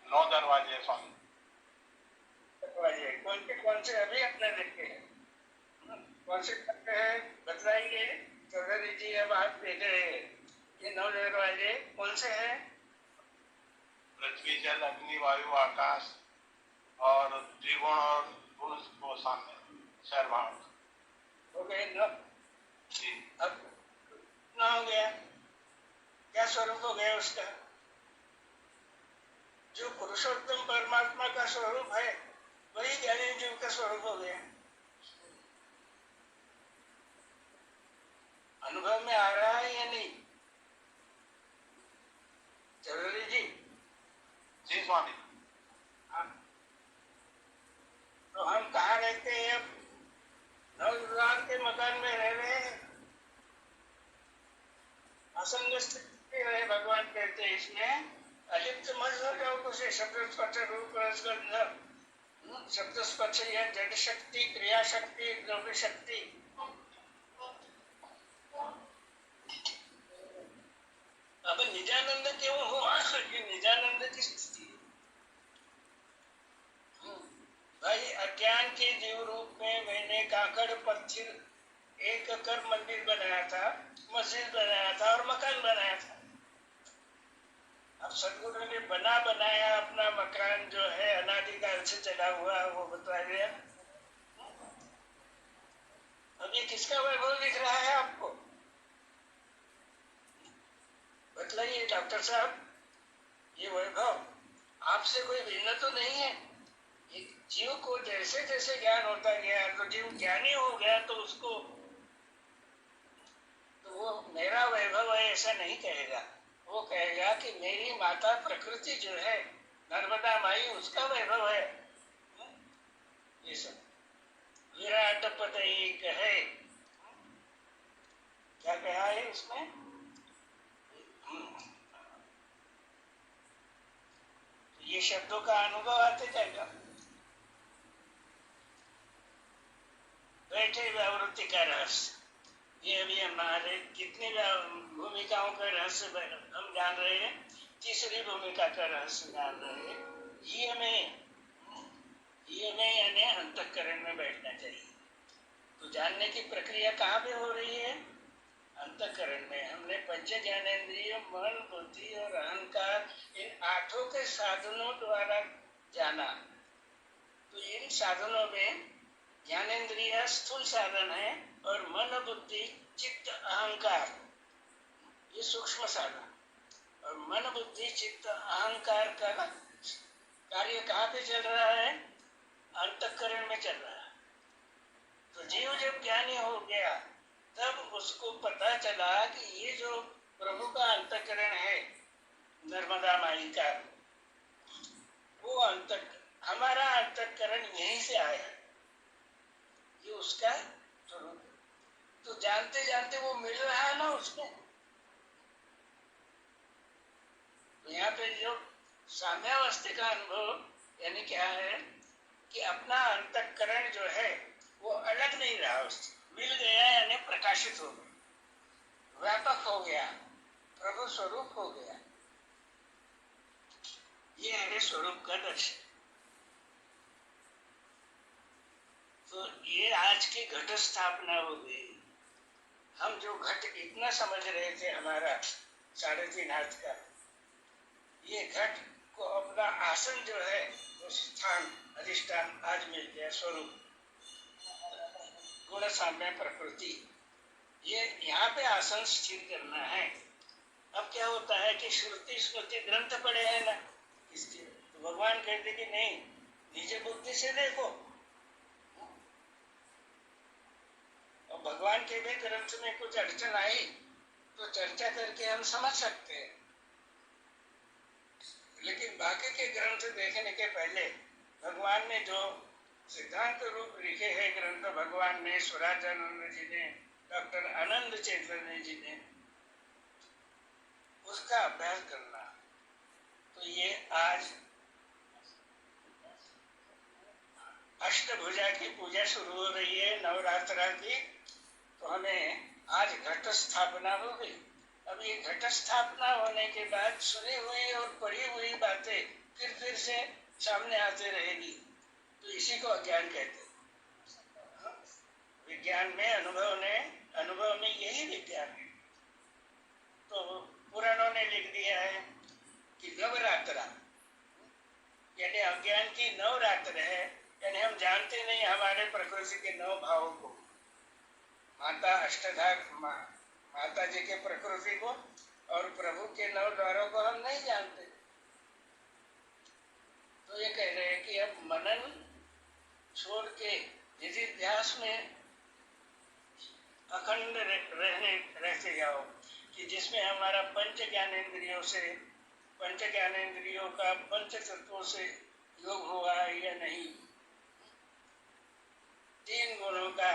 9 दरवाजे हैं स्वामी। दरवाजे कौन से अभी अपने देखे हैं? कौन से करते हैं बतलाइए। चौधरी जी अब आप देख रहे हैं, ये 9 दरवाजे कौन से हैं? पृथ्वी, जल, अग्नि, वायु, आकाश और त्रिगुण और गुण को सामने सर्वांग हो गए 9। जी। अब कितना हो गया? क्या स्वरूप हो गया उसका? जो पुरुषोत्तम परमात्मा का स्वरूप है वही ज्ञानी जीव का स्वरूप हो गया। अनुभव में आ रहा है या नहीं चौधरी जी? जी स्वामी। तो हम कहाँ रहते हैं अब? नवद्वार के मकान में रह रहे हैं। असंग स्थिति रहे, भगवान कहते हैं इसमें अलिप्त मत हो जाओ कुछ शब्द स्पर्श रूप रस शब्द स्पर्श या जड़ शक्ति, क्रिया शक्ति, द्रव्य शक्ति। अब निजानंद क्यों हुआ? ये निजानंद की स्थिति भाई। अज्ञान के जीव रूप में मैंने काकड़ पत्थर एक कर मंदिर बनाया था, मस्जिद बनाया था और मकान बनाया था। अब सदगुरु ने बनाया अपना मकान जो है अनादिकाल से चला हुआ वो बता दिया। अब ये किसका वैभव दिख रहा है आपको? बतलाइए डॉक्टर साहब। ये वैभव आपसे कोई भिन्न तो नहीं है। जीव को जैसे जैसे ज्ञान होता गया तो जीव ज्ञानी हो गया तो उसको तो वो मेरा वैभव है ऐसा नहीं कहेगा। वो कहेगा कि मेरी माता प्रकृति जो है, नर्मदा माई, उसका वैभव है। ये सब विराट पदई कहे, क्या कहा है उसमें? तो ये शब्दों का अनुभव आते जाएगा। बैठे व्यावृत्ति का रहस्य, ये अभी हमारे कितनी भूमिकाओं का रहस्य हम जान रहे हैं। तीसरी भूमिका का रहस्य जान रहे हैं। ये में यानी अंतःकरण में बैठना चाहिए। तो जानने की प्रक्रिया कहाँ पे हो रही है? अंतःकरण में। हमने पंच ज्ञानेंद्रिय, मन, बुद्धि और अहंकार, इन आठों के साधनों द्वारा जाना। तो इन साधनों में ज्ञानेंद्रिय स्थूल साधन है और मन, बुद्धि, चित्त, अहंकार ये सूक्ष्म साधन। और मन, बुद्धि, चित्त, अहंकार का कार्य कहाँ पे चल रहा है? अंतःकरण में चल रहा है। तो जीव जब ज्ञानी हो गया तब उसको पता चला कि ये जो प्रभु का अंतःकरण है, नर्मदा माई का, वो हमारा अंतःकरण यहीं से आया, ये उसका स्वरूप। तो जानते जानते वो मिल रहा है ना उसमें। तो यहाँ पे जो साम्यावस्था का अनुभव यानी क्या है कि अपना अंतःकरण जो है वो अलग नहीं रहा, उससे मिल गया, यानी प्रकाशित हो गया, व्यापक हो गया, प्रभु स्वरूप हो गया। ये है स्वरूप का दर्शन। तो ये आज की घट स्थापना हो गई। हम जो घट इतना समझ रहे थे, हमारा 3.5 हाथ का, ये घट को अपना आसन जो है, वो स्थान, अधिष्ठान आज मिल गया, स्वरूप, गुण, साम्य, प्रकृति, ये यहाँ पे आसन स्थिर करना है। अब क्या होता है कि श्रुति स्मृति ग्रंथ पढ़े हैं ना इसके, तो भगवान कहते कि नहीं, निज बुद्धि से देखो। और भगवान के भी ग्रंथ में कुछ अड़चन आई तो चर्चा करके हम समझ सकते हैं, लेकिन बाकी के ग्रंथ देखने के पहले भगवान ने जो सिद्धांत रूप लिखे हैं ग्रंथ, भगवान ने, स्वराजानंद जी ने, डॉक्टर आनंद चैतन्य जी ने, उसका अभ्यास करना। तो ये आज अष्टभुजा की पूजा शुरू हो रही है, नवरात्रा की। तो हमें आज घट स्थापना हो गई। अब ये घट स्थापना होने के बाद सुनी हुई और पढ़ी हुई बातें फिर से सामने आते रहेगी, तो इसी को अज्ञान कहते हैं। विज्ञान में अनुभव में यही विज्ञान है। तो पुराणों ने लिख दिया है कि नवरात्रा यानी अज्ञान की नवरात्र है, यानी हम जानते नहीं हमारे प्रकृति के 9 भावों को, माता अष्टधा, माता जी के प्रकृति को और प्रभु के 9 द्वारों को हम नहीं जानते। तो ये कह रहे हैं कि अब मनन छोड़ के निधिध्यास में अखंड रहते जाओ, कि जिसमें हमारा पंच ज्ञानेंद्रियों का पंच तत्वों से योग हुआ है या नहीं, 3 गुणों का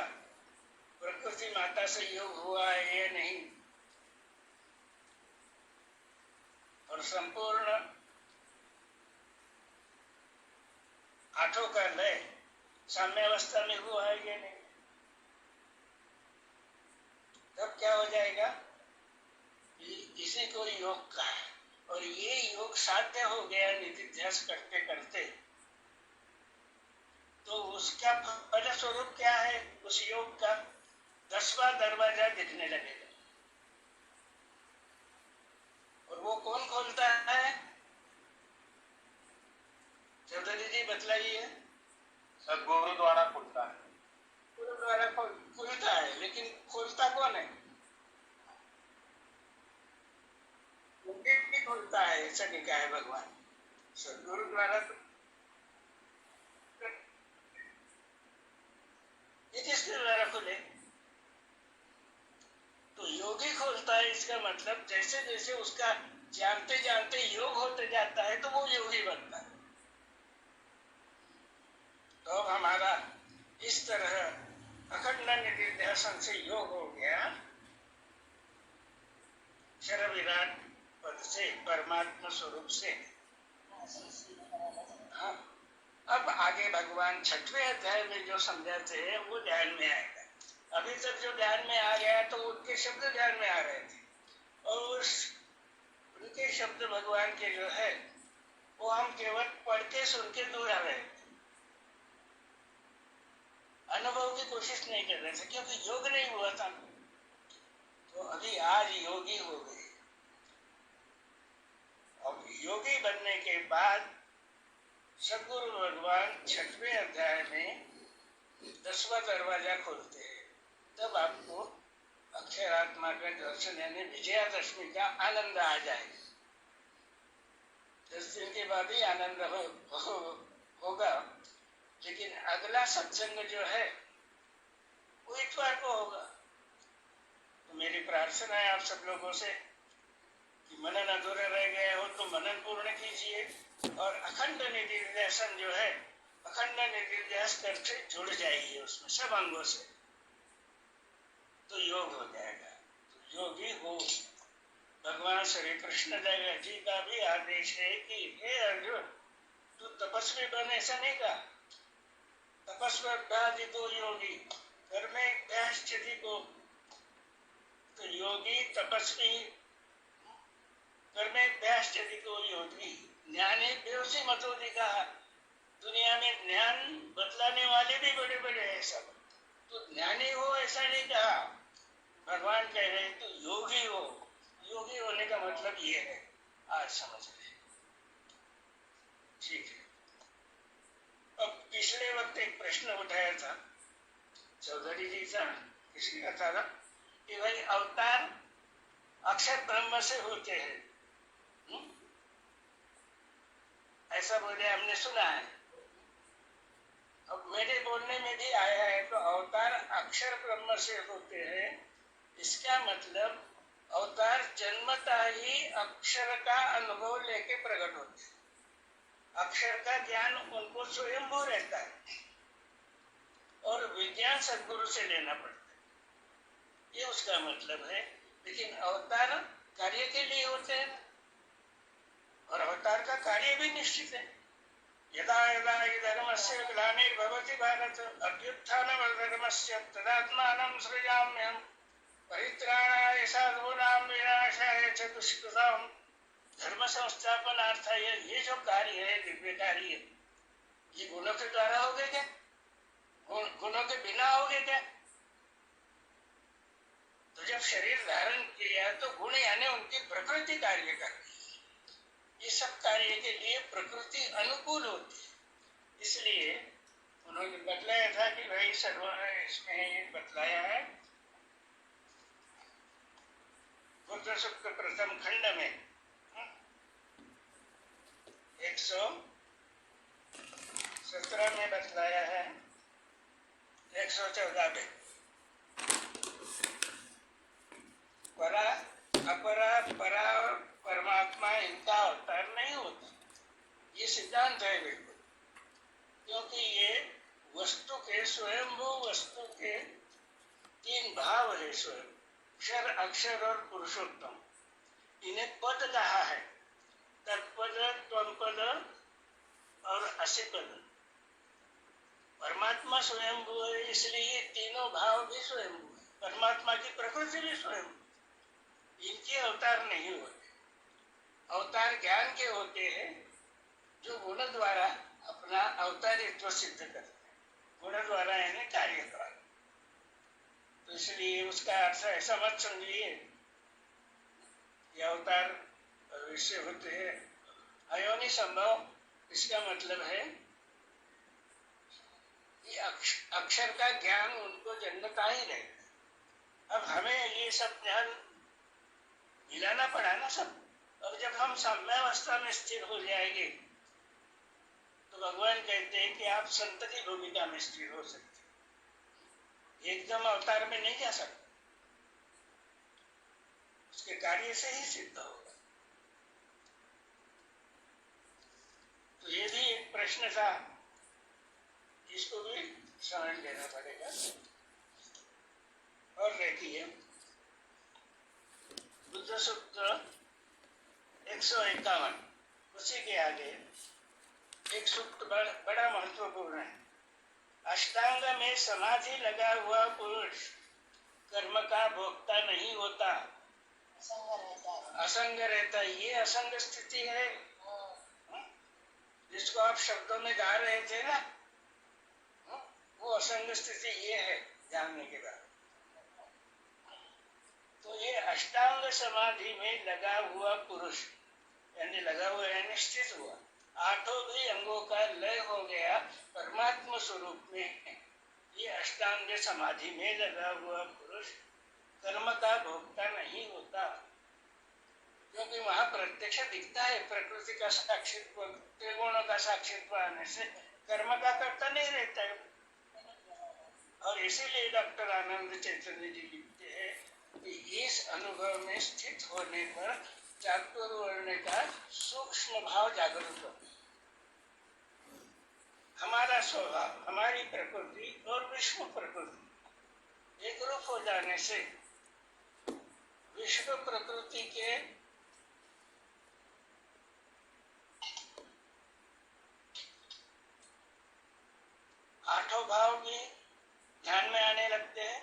प्रकृति माता से योग हुआ है या नहीं, और संपूर्ण 8 का लय साम्यावस्था में हुआ है या नहीं। तब क्या हो जाएगा? इसी को योग का है, और ये योग साध्य हो गया निधिध्यास करते करते। तो उसका फल स्वरूप क्या है? उस योग का 10वां दरवाजा दिखने लगेगा। और वो कौन खोलता है? चौधरी जी बतलाइए। सदगुरु द्वारा खुलता है। गुरु द्वारा खुलता है, लेकिन खोलता कौन है? भी खुलता है, ऐसा नहीं कहा है भगवान। सदगुरु द्वारा तो ये जिसके द्वारा खुले, तो योगी खोलता है, इसका इसका मतलब जैसे जैसे उसका जानते जानते योग होते जाता है तो वो योगी बनता है। तो अब हमारा इस तरह अखंड निधिध्यासन से योग हो गया क्षर विराट पद से, परमात्मा स्वरूप से। हाँ, अब आगे भगवान 6वें अध्याय में जो समझाते हैं वो ध्यान में आएगा। अभी तक जो ध्यान में आ गया तो उनके शब्द ध्यान में आ रहे थे, और उनके शब्द भगवान के जो है वो हम केवल पढ़ के सुन के दूर आ रहे थे, अनुभव की कोशिश नहीं कर रहे थे, क्योंकि योग नहीं हुआ था। तो अभी आज योगी हो गए। अब योगी बनने के बाद सदगुरु भगवान 6वें अध्याय में 10वां दरवाजा खोलते हैं। तब आपको अक्षरात्मा का दर्शन यानी विजयादशमी का आनंद आ जाएगा। 10 दिन के बाद ही आनंद होगा, लेकिन अगला सत्संग जो है वो इतवार को होगा। तो मेरी प्रार्थना है आप सब लोगों से कि मनन अधूरे रह गए हो तो मनन पूर्ण कीजिए, और अखंड निधिध्यासन जो है अखंड निधिध्यास करके जुड़ जाइए उसमें सब अंगों से, तो योग हो जाएगा। तो योगी हो। भगवान श्री कृष्ण जी का भी आदेश है कि हे अर्जुन, तू तपस्वी बन, ऐसा नहीं कहा। तपस्वी तो योगी कर्मे अभ्यास को, तो योगी तपस्वी कर्मे अभ्यास को योगी ज्ञानी बेहोशी मतोदी कहा। दुनिया में ज्ञान बतलाने वाले भी बड़े बड़े हैं सब, तो ज्ञानी हो ऐसा नहीं कहा। भगवान कह रहे तो योगी हो। योगी होने का मतलब ये है, आज समझ रहे। ठीक है। अब पिछले वक्त एक प्रश्न उठाया था चौधरी जी का, किसी का था कि भाई अवतार अक्षर ब्रह्म से होते हैं, ऐसा बोले हमने सुना है। अब मेरे बोलने में भी आया है तो अवतार अक्षर ब्रह्म से होते हैं, इसका मतलब अवतार जन्मता ही अक्षर का अनुभव लेके प्रकट होते हैं। अक्षर का ज्ञान उनको स्वयंभू रहता है और विज्ञान सद्गुरु से लेना पड़ता है, ये उसका मतलब है। लेकिन अवतार कार्य के लिए होते हैं और अवतार का कार्य भी निश्चित है। यदा यदा हि धर्मस्य ग्लानिर्भवति भारत अभ्युत्थानमधर्मस्य तदात्मानं सृजाम्यहम् परित्राणाय साधूनां विनाशाय च दुष्कृतां धर्म संस्थापनार्थाय। ये जो कार्य है, दिव्य कार्य, ये गुणों के द्वारा हो गए क्या? गुणों के बिना हो गए क्या? तो जब शरीर धारण किया तो गुण यानी उनकी प्रकृति कार्य कर रही है। ये सब कार्य के लिए प्रकृति अनुकूल होती है, इसलिए उन्होंने बतलाया था कि भाई सर्व इसमें बतलाया है बुद्ध सुक्त प्रथम खंड में 117 में बतलाया है, 114 में परा अपरा परा और परमात्मा इनका अवतार नहीं होता। ये सिद्धांत है बिल्कुल, क्योंकि ये वस्तु के स्वयंभू वस्तु के 3 भाव है स्वयं, क्षर अक्षर और पुरुषोत्तम। इन्हें पद कहा है, तत्पद त्वमपद और असिपद। परमात्मा स्वयंभू है, इसलिए तीनों भाव भी स्वयंभू है। परमात्मा की प्रकृति भी स्वयंभू, इनके अवतार नहीं होते। अवतार ज्ञान के होते हैं जो गुण द्वारा अपना अवतारित्व सिद्ध करते हैं, गुण द्वारा यानी कार्य द्वारा। तो इसलिए उसका अर्थ ऐसा मत समझिए ये अवतार इससे होते हैं अयोनि संभव। इसका मतलब है कि अक्षर का ज्ञान उनको जन्मता ही रहता। अब हमें ये सब ज्ञान मिलाना पड़ा ना सब। और जब हम साम्यावस्था में स्थिर हो जाएंगे तो भगवान कहते हैं कि आप संत की भूमिका में स्थिर हो सकते, एकदम अवतार में नहीं जा सकते। उसके कार्य से ही सिद्ध होगा। तो ये भी एक प्रश्न था, इसको भी समझ लेना पड़ेगा। और देखिए बुद्ध सूत्र 151, उसी के आगे एक सूत्र बड़ा महत्वपूर्ण है। अष्टांग में समाधि लगा हुआ पुरुष कर्म का भोक्ता नहीं होता, असंग रहता। ये असंग स्थिति है जिसको आप शब्दों में गा रहे थे ना, वो असंग स्थिति ये है जानने के बाद। तो ये अष्टांग समाधि में लगा हुआ पुरुष, यानी लगा हुआ यानी स्थित हुआ, आठों भी अंगों का लय हो गया परमात्मा स्वरूप में। ये अष्टांग समाधि में लगा हुआ पुरुष कर्म का भोक्ता नहीं होता, क्योंकि वहां प्रत्यक्ष दिखता है प्रकृति का साक्षित्व, त्रिगुणों का साक्षित्व आने से कर्म का कर्ता नहीं रहता है। और इसीलिए डॉक्टर आनंद चैतन्य जी लिखते हैं कि इस अनुभव में स्थित होने पर चातुर्वर्ण का सूक्ष्म भाव जागृत होता है। हमारा स्वभाव, हमारी प्रकृति और विश्व प्रकृति एक रूप हो जाने से विश्व प्रकृति के आठों भाव भी ध्यान में आने लगते हैं,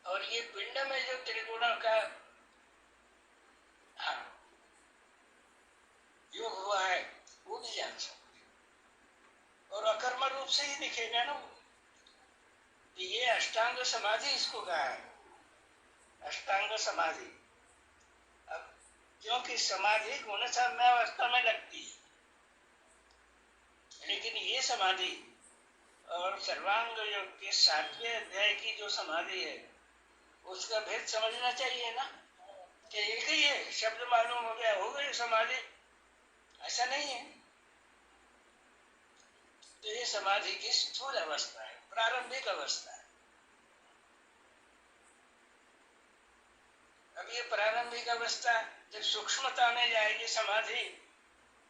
और ये पिंड में जो त्रिगुणों का योग हुआ है वो भी जान सकते, और अकर्म रूप से ही दिखेगा ना। ये अष्टांग समाधि इसको कहा है, अष्टांग समाधि। अब क्योंकि समाधि गुण साम्यावस्था में लगती है, लेकिन ये समाधि और सर्वांग योग के 7वें अध्याय की जो समाधि है उसका भेद समझना चाहिए ना, कि एक ही है, शब्द मालूम हो गया हो गई समाधि, ऐसा नहीं है। तो ये समाधि की स्थूल अवस्था है, प्रारंभिक अवस्था है। अब ये प्रारंभिक अवस्था जब सूक्ष्मता में जाएगी समाधि,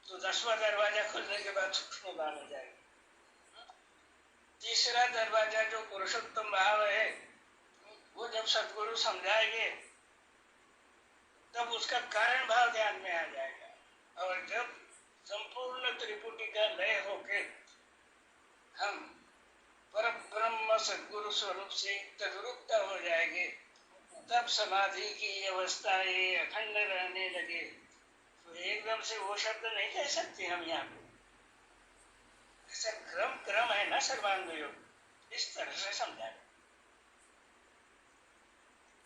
तो 10वां दरवाजा खुलने के बाद सूक्ष्मता में जाएगी। तीसरा दरवाजा जो पुरुषोत्तम भाव है, वो जब सद्गुरु समझाएंगे तब उसका कारण भाव ध्यान में आ जाएगा। और जब संपूर्ण त्रिपुटी का लय होके हम पर ब्रह्म सद्गुरु स्वरूप से तद्रूपता हो जाएंगे, तब समाधि की अवस्था ये अखंड रहने लगे। तो एकदम से वो शब्द नहीं कह सकते हम यहाँ पे, ऐसा क्रम है ना सर्वांग योग, इस तरह से समझा।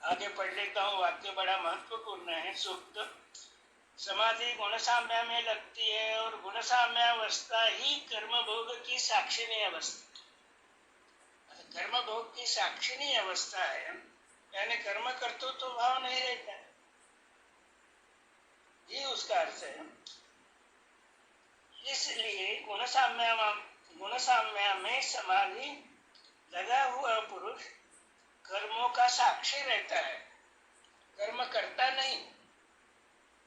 आगे पढ़ लेता हूँ, वाक्य बड़ा महत्वपूर्ण है। सूक्त समाधि गुण साम्य में लगती है, और गुण साम्य अवस्था ही कर्म भोग की साक्षिणी अवस्था। कर्म भोग की साक्षिणी अवस्था है, यानी कर्म कर्तृत्व भाव नहीं रहता है, ये उसका अर्थ है। इसलिए गुण साम्य में समाधि लगा हुआ पुरुष कर्मों का साक्षी रहता है, कर्म करता नहीं,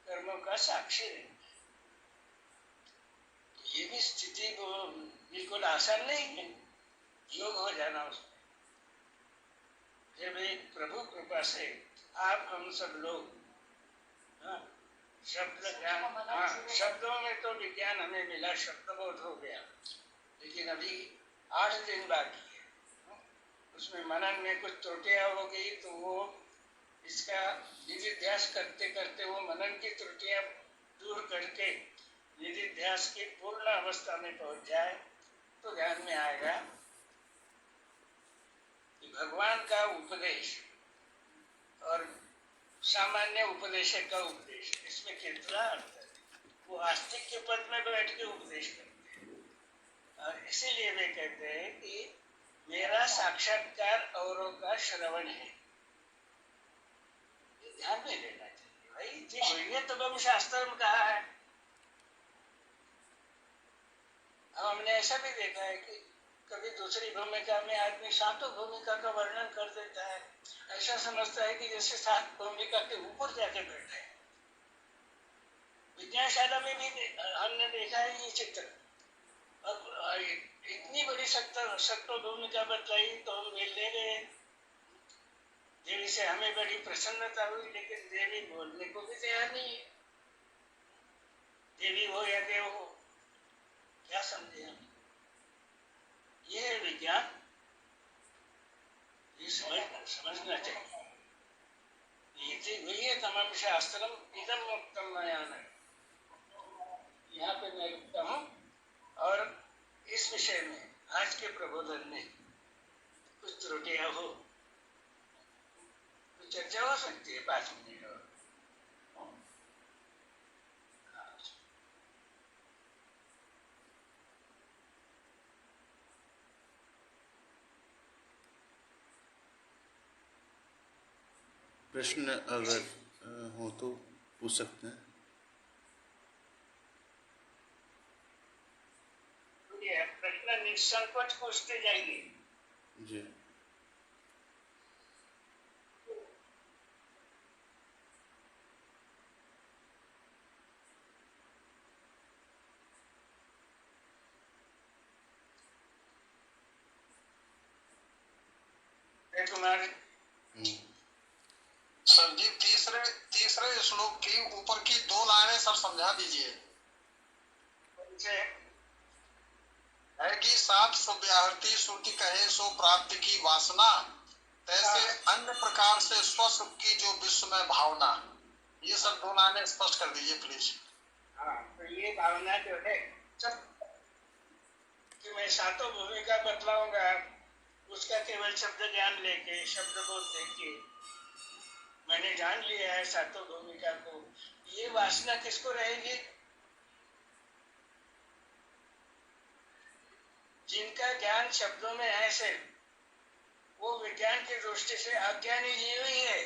कर्मों का साक्षी रहता है। ये भी स्थिति को बिल्कुल आसान नहीं है योग हो जाना उसमें। फिर भी प्रभु कृपा से आप हम सब लोग शब्द ज्ञान, शब्दों में तो विज्ञान हमें मिला, शब्दबोध हो गया, लेकिन अभी 8 दिन बाकी है। उसमें मनन में कुछ त्रुटियां हो गई, तो वो इसका निधिध्यास करते करते वो मनन की त्रुटियां दूर करके निधिध्यास की पूर्ण अवस्था में पहुंच जाए, तो ध्यान में आएगा कि भगवान का उपदेश और सामान्य उपदेशक का उपदेश, इसमें कितना अर्थ है। वो आस्तिक के पद में बैठ के उपदेश करते हैं, और इसीलिए वे कहते हैं कि मेरा साक्षात्कार औरों का श्रवण है। ये ध्यान में लेना चाहिए भाई, जी तो हम शास्त्र में कहा है। अब हमने ऐसा भी देखा है कि कभी दूसरी भूमिका में आदमी सातों भूमिका का वर्णन कर देता है, ऐसा समझता है कि जैसे सात भूमिका के ऊपर जाके बैठे हैं। विज्ञानशाला में भी हमने देखा है ये चित्र। अब इतनी बड़ी सत्व भूमिका बतलाई तो हम मिलने गए। देवी से हमें बड़ी प्रसन्नता हुई, लेकिन देवी बोलने को भी तैयार नहीं है। देवी हो या देव हो, क्या समझे हम? ये है विज्ञान, ये समझना चाहिए। इति गुह्यतमं शास्त्रम इदं मुक्तम मया। यहाँ पे मैं रुकता हूँ और इस विषय में आज के प्रबोधन में कुछ त्रुटियां हो, कुछ चर्चा हो सकती है 5 मिनट और। प्रश्न अगर हो तो पूछ सकते हैं। प्रश्न निसंकोच पूछते जाइए। जी। कुमार सर जी, तीसरे श्लोक की ऊपर की 2 लाइनें सर समझा दीजिए। है कि सात सुव्याहृति श्रुति कहे सो प्राप्ति की वासना, तैसे अन्य प्रकार से स्वसुख की जो विश्व में भावना। ये सब 2 लाइनें स्पष्ट कर दीजिए प्लीज। हाँ, तो ये भावना जो है सब कि मैं सातों भूमिका बतलाऊंगा, उसका केवल शब्द ज्ञान लेके, शब्द बोल देके मैंने जान लिया है सातों भूमिका को, ये वासना किसको रहेगी? जिनका ज्ञान शब्दों में है से वो विज्ञान की दृष्टि से अज्ञानी जीव ही है।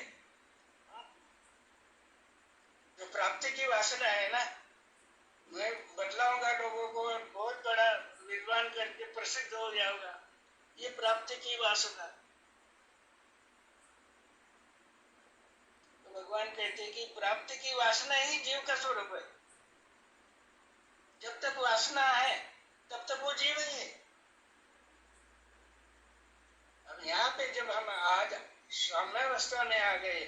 जो प्राप्ति की वासना है ना, मैं बतलाऊंगा लोगों को, बहुत बड़ा विद्वान करके प्रसिद्ध हो जाऊंगा, ये प्राप्ति की वासना। तो भगवान कहते हैं कि प्राप्ति की वासना ही जीव का स्वरूप है। जब तक वासना है तब तक वो जीव ही है। अब यहाँ पे जब हम आज साम्यावस्था में आ गए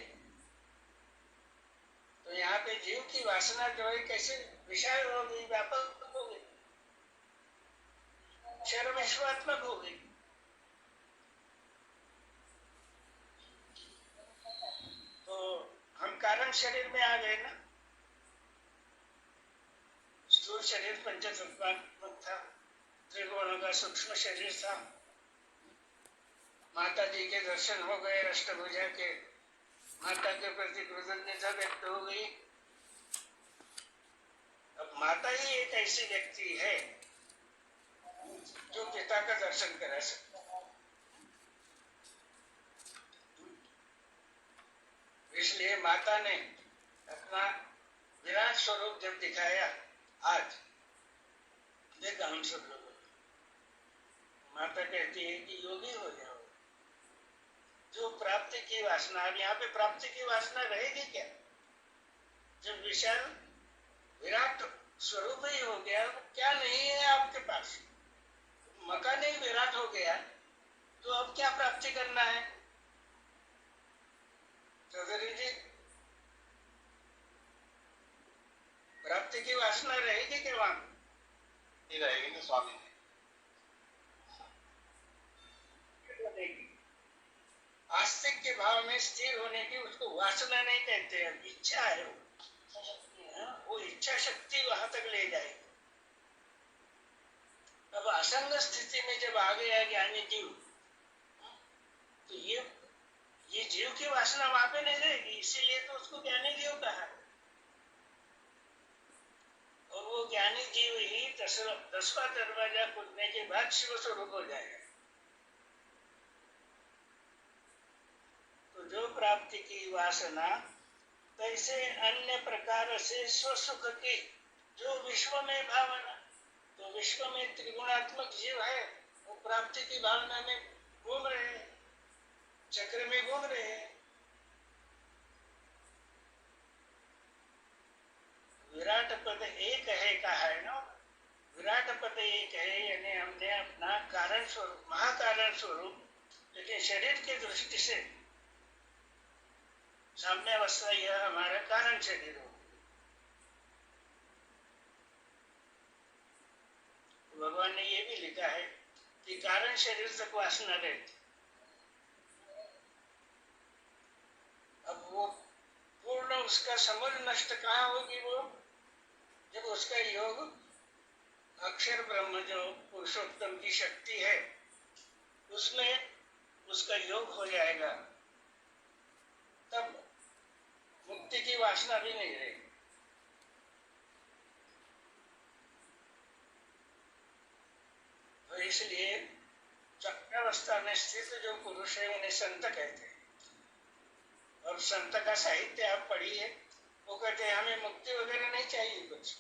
तो यहाँ पे जीव की वासना जो है कैसे विशाल हो गई, व्यापक हो गई, सर्वविश्वात्मक हो गई। तो हम कारण शरीर में आ गए ना। स्थूल शरीर पंचतत्वात्मक था, त्रिगुणों का सूक्ष्म शरीर था। माता जी के दर्शन हो गए, अष्टभुजा के, माता के प्रति कृतज्ञता व्यक्त हो गई। अब माता ही एक ऐसी व्यक्ति है जो पिता का दर्शन करा सकता है। इसलिए माता ने अपना विराट स्वरूप जब दिखाया, आज देखा हम सब लोगों ने, माता कहती है कि योगी हो जाओ। जो प्राप्ति की वासना, अब यहाँ पे प्राप्ति की वासना रहेगी क्या? जब विशाल विराट स्वरूप ही हो गया, क्या नहीं है आपके पास? मकान ही विराट हो गया, तो अब क्या प्राप्ति करना है? चौधरी जी, प्राप्ति की वासना रहेगी क्या वहां? नहीं रहेगी ना स्वामी जी। आस्तिक के भाव में स्थिर होने की उसको वासना नहीं कहते हैं, इच्छा है वो इच्छा शक्ति वहां तक ले जाएगी। अब असंग स्थिति में जब आ गया ज्ञानी जीव, तो ये जीव की वासना वहां पे नहीं रहेगी, इसीलिए तो उसको ज्ञानी जीव कहा। और वो ज्ञानी जीव ही 10वां दरवाजा खुलने के बाद शिव स्वरूप हो जाएगा। तो जो प्राप्ति की वासना, तैसे अन्य प्रकार से स्वसुख की जो विश्व में भावना, तो विश्व में त्रिगुणात्मक जीव है, वो प्राप्ति की भावना में घूम रहे हैं, चक्र में घूम रहे हैं। विराट पद एक है कहा है ना, विराट पद एक है, यानी हमने अपना कारण स्वरूप, महाकारण स्वरूप, लेकिन शरीर की दृष्टि से साम्यावस्था यह हमारा कारण शरीर हो। भगवान ने ये भी लिखा है कि कारण शरीर तक वासना रहती। अब वो पूर्ण उसका समूल नष्ट कहाँ होगी? वो जब उसका योग अक्षर ब्रह्म जो पुरुषोत्तम की शक्ति है उसमें उसका योग हो जाएगा, तब मुक्ति की वासना भी नहीं रहेगी। तो इसलिए चक्रावस्था में स्थित जो पुरुष है उन्हें संत कहते हैं। और संत का साहित्य आप पढ़िए, वो कहते हैं हमें मुक्ति वगैरह नहीं चाहिए कुछ।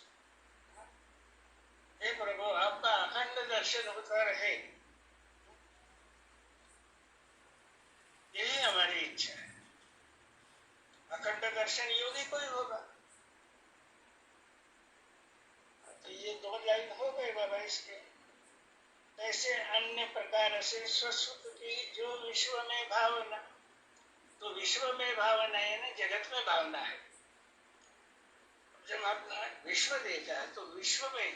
हे प्रभु, आपका अखंड दर्शन होता रहे, यही हमारी इच्छा है। अखंड दर्शन योगी कोई होगा। तो ये 2 लाइन हो गए बाबा इसके। ऐसे अन्य प्रकार से स्वस्वरूप की जो विश्व में भावना, तो विश्व में भावना है ना, जगत में भावना है। जब आपने विश्व देखा है तो विश्व में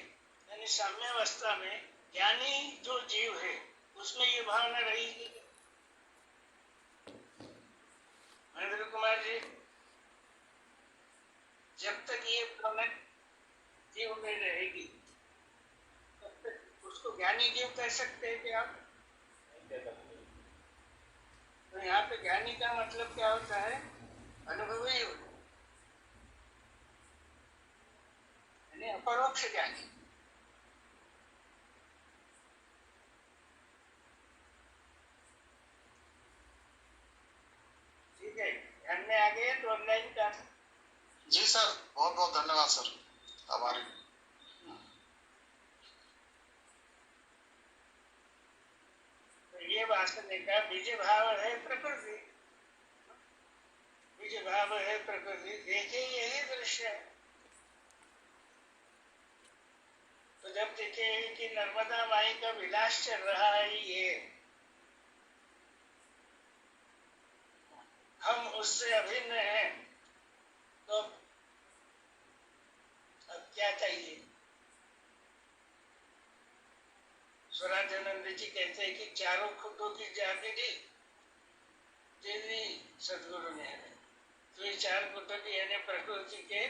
यानी साम्यावस्था में ज्ञानी जो जीव है उसमें ये भावना रहेगी। महेंद्र कुमार जी, जब तक ये भावना जीव में रहेगी तब तक उसको ज्ञानी जीव कह सकते हैं कि आप? तो यहाँ पे ज्ञानी का मतलब क्या होता है? अनुभवी, यानी अपरोक्ष ज्ञानी। ठीक है, ध्यान में आ गए तो ऑनलाइन का? जी सर, बहुत बहुत धन्यवाद सर, आभारी। ये वासना का बीज भाव है प्रकृति, बीज भाव है प्रकृति। देखिए यही दृश्य है। तो जब देखे कि नर्मदा माई का विलास चल रहा है, ये हम उससे अभिन्न हैं, तो अब क्या चाहिए? स्वराजानंद जी कहते हैं कि चारों खुदों की जागीरी दे दी सदगुरु ने हमें। तो ये 4 खुदों की यानी प्रकृति के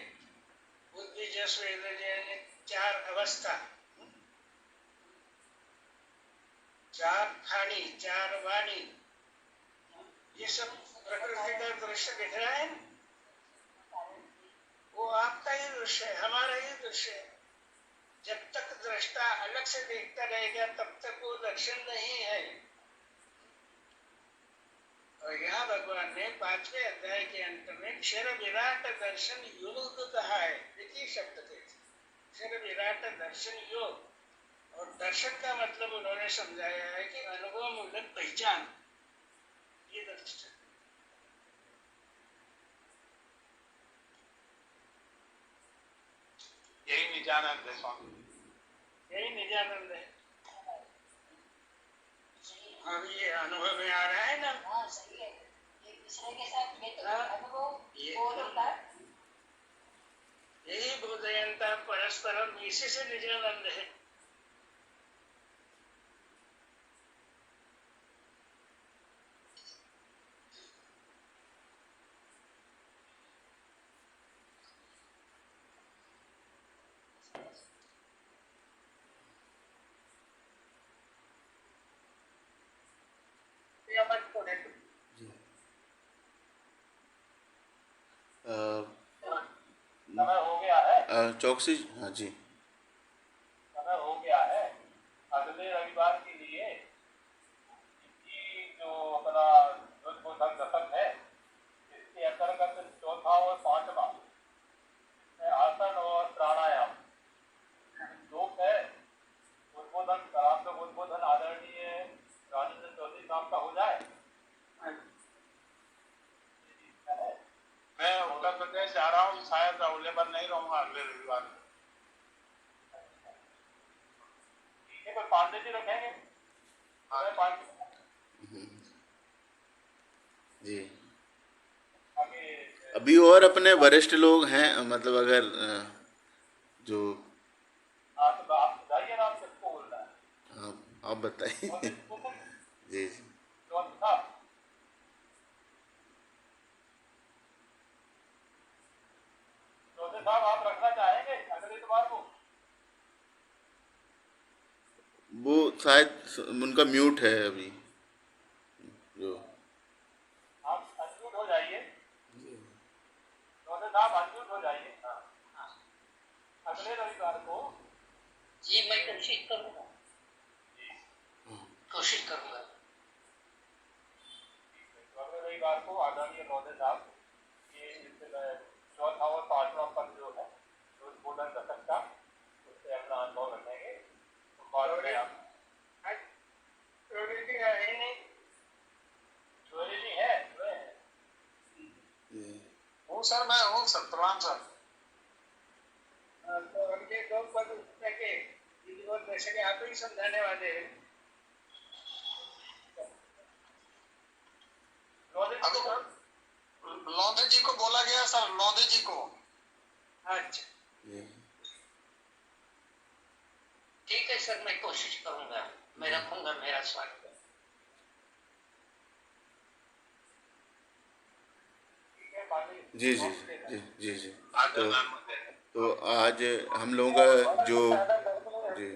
बुद्धि जस वेद यानी 4 अवस्था, 4 खानी, 4 वाणी, ये सब प्रकृति का दृश्य दिख रहा है। वो आपका ही दृश्य है, हमारा ही दृश्य है। जब तक दृष्टा अलग से देखता रहेगा तब तक वो दर्शन नहीं है। और यहाँ भगवान ने 5वें अध्याय के अंत में क्षर विराट दर्शन योग कहा है। देखिए शब्द के क्षर विराट दर्शन योग। और दर्शन का मतलब उन्होंने समझाया है कि अनुभव मूलक पहचान, ये दर्शन। यही निजानंद है स्वामी, यही निजानंद है। अब ये अनुभव में आ रहा है ना। हाँ सही है, एक दूसरे के साथ में अनुभव बोध होता है। यही बोधयंता परस्परम, इसी से निजानंद है। समय हो गया है। चौकसी, हाँ जी, समय हो गया है। अगले रविवार के लिए इसकी जो अपना उद्बोधन दशक है, इसके अंतर्गत 4था और 5वां आसन और प्राणायाम योग है। उद्बोधन, करात्मक उद्बोधन आदरणीय जी रखेंगे हाँ। 5 जी। बाकी अभी और अपने वरिष्ठ लोग हैं, मतलब अगर जो हाँ तो आप बताइए ना, आप किसको बोल रहा है? आप बताइए। चौधरी जी जी साहब, चौधरी साहब आप रखना चाहेंगे अगले इतवार को? वो शायद उनका म्यूट है अभी जो। आप अनम्यूट हो जाइए, चौधरी साहब अनम्यूट हो जाइए। हाँ, अगले रविवार को जी मैं कोशिश करूंगा, कोशिश करूंगा। तो अगले रविवार को आदरणीय महोदय साहब ये चौथा और पांचवा पद जो है उद्बोधन दशक का, उससे अपना अनुभव रखेंगे। तो बाद में आप चौधरी जी है नहीं? चौधरी जी हैं? हूँ सर, मैं हूँ सर, प्रणाम सर। तो हम ये 2 पद उसमें के और जैसे कि आप ही समझाने वाले हैं। लौंधे जी को बोला गया सर, लौंधे जी को। अच्छा ठीक है सर, मैं कोशिश करूंगा, मैं रखूंगा मेरा स्वागत। जी जी जी जी जी। तो आज हम लोगों का जो जी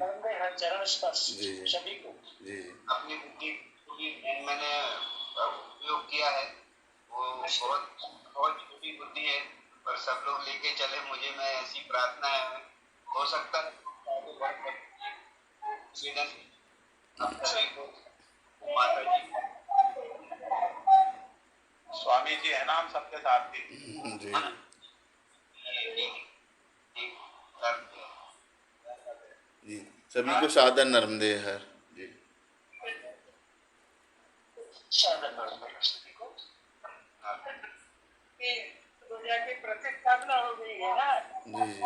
चरण स्पर्श जी जी सभी को जी जी अपनी बुद्धि की मैंने उपयोग किया है, वो बहुत बहुत छोटी बुद्धि है, पर सब लोग लेके चले मुझे, मैं ऐसी प्रार्थना है, हो सकता है आगे बढ़ स्वीडन आप सभी को माता जी स्वामी जी है ना हम सबके साथ भी। जी जी। सभी को सादर नर्मदे हर जी। सभी को दुनिया की प्रतिष्ठापना हो गई है ना। जी जी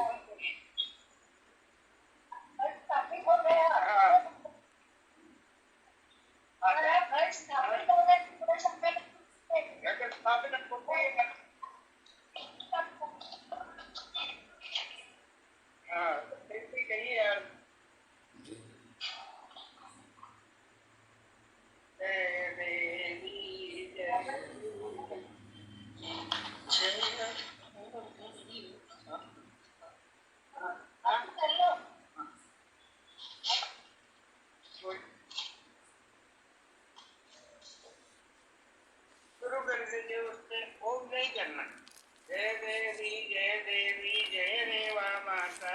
शुरू कर दीजिए, उससे ओम नहीं करना। जय देवी जय देवा माता,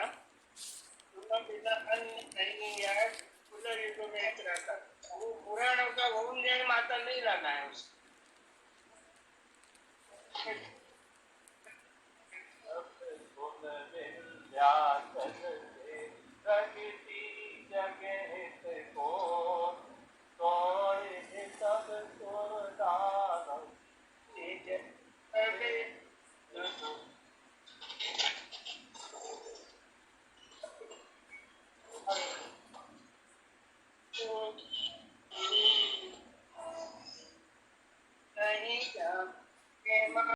तुम बिना अन्य नहीं यार कुल युग में रहता। वो पुराणों का ओम जय माता नहीं लाना है उसको। नहीं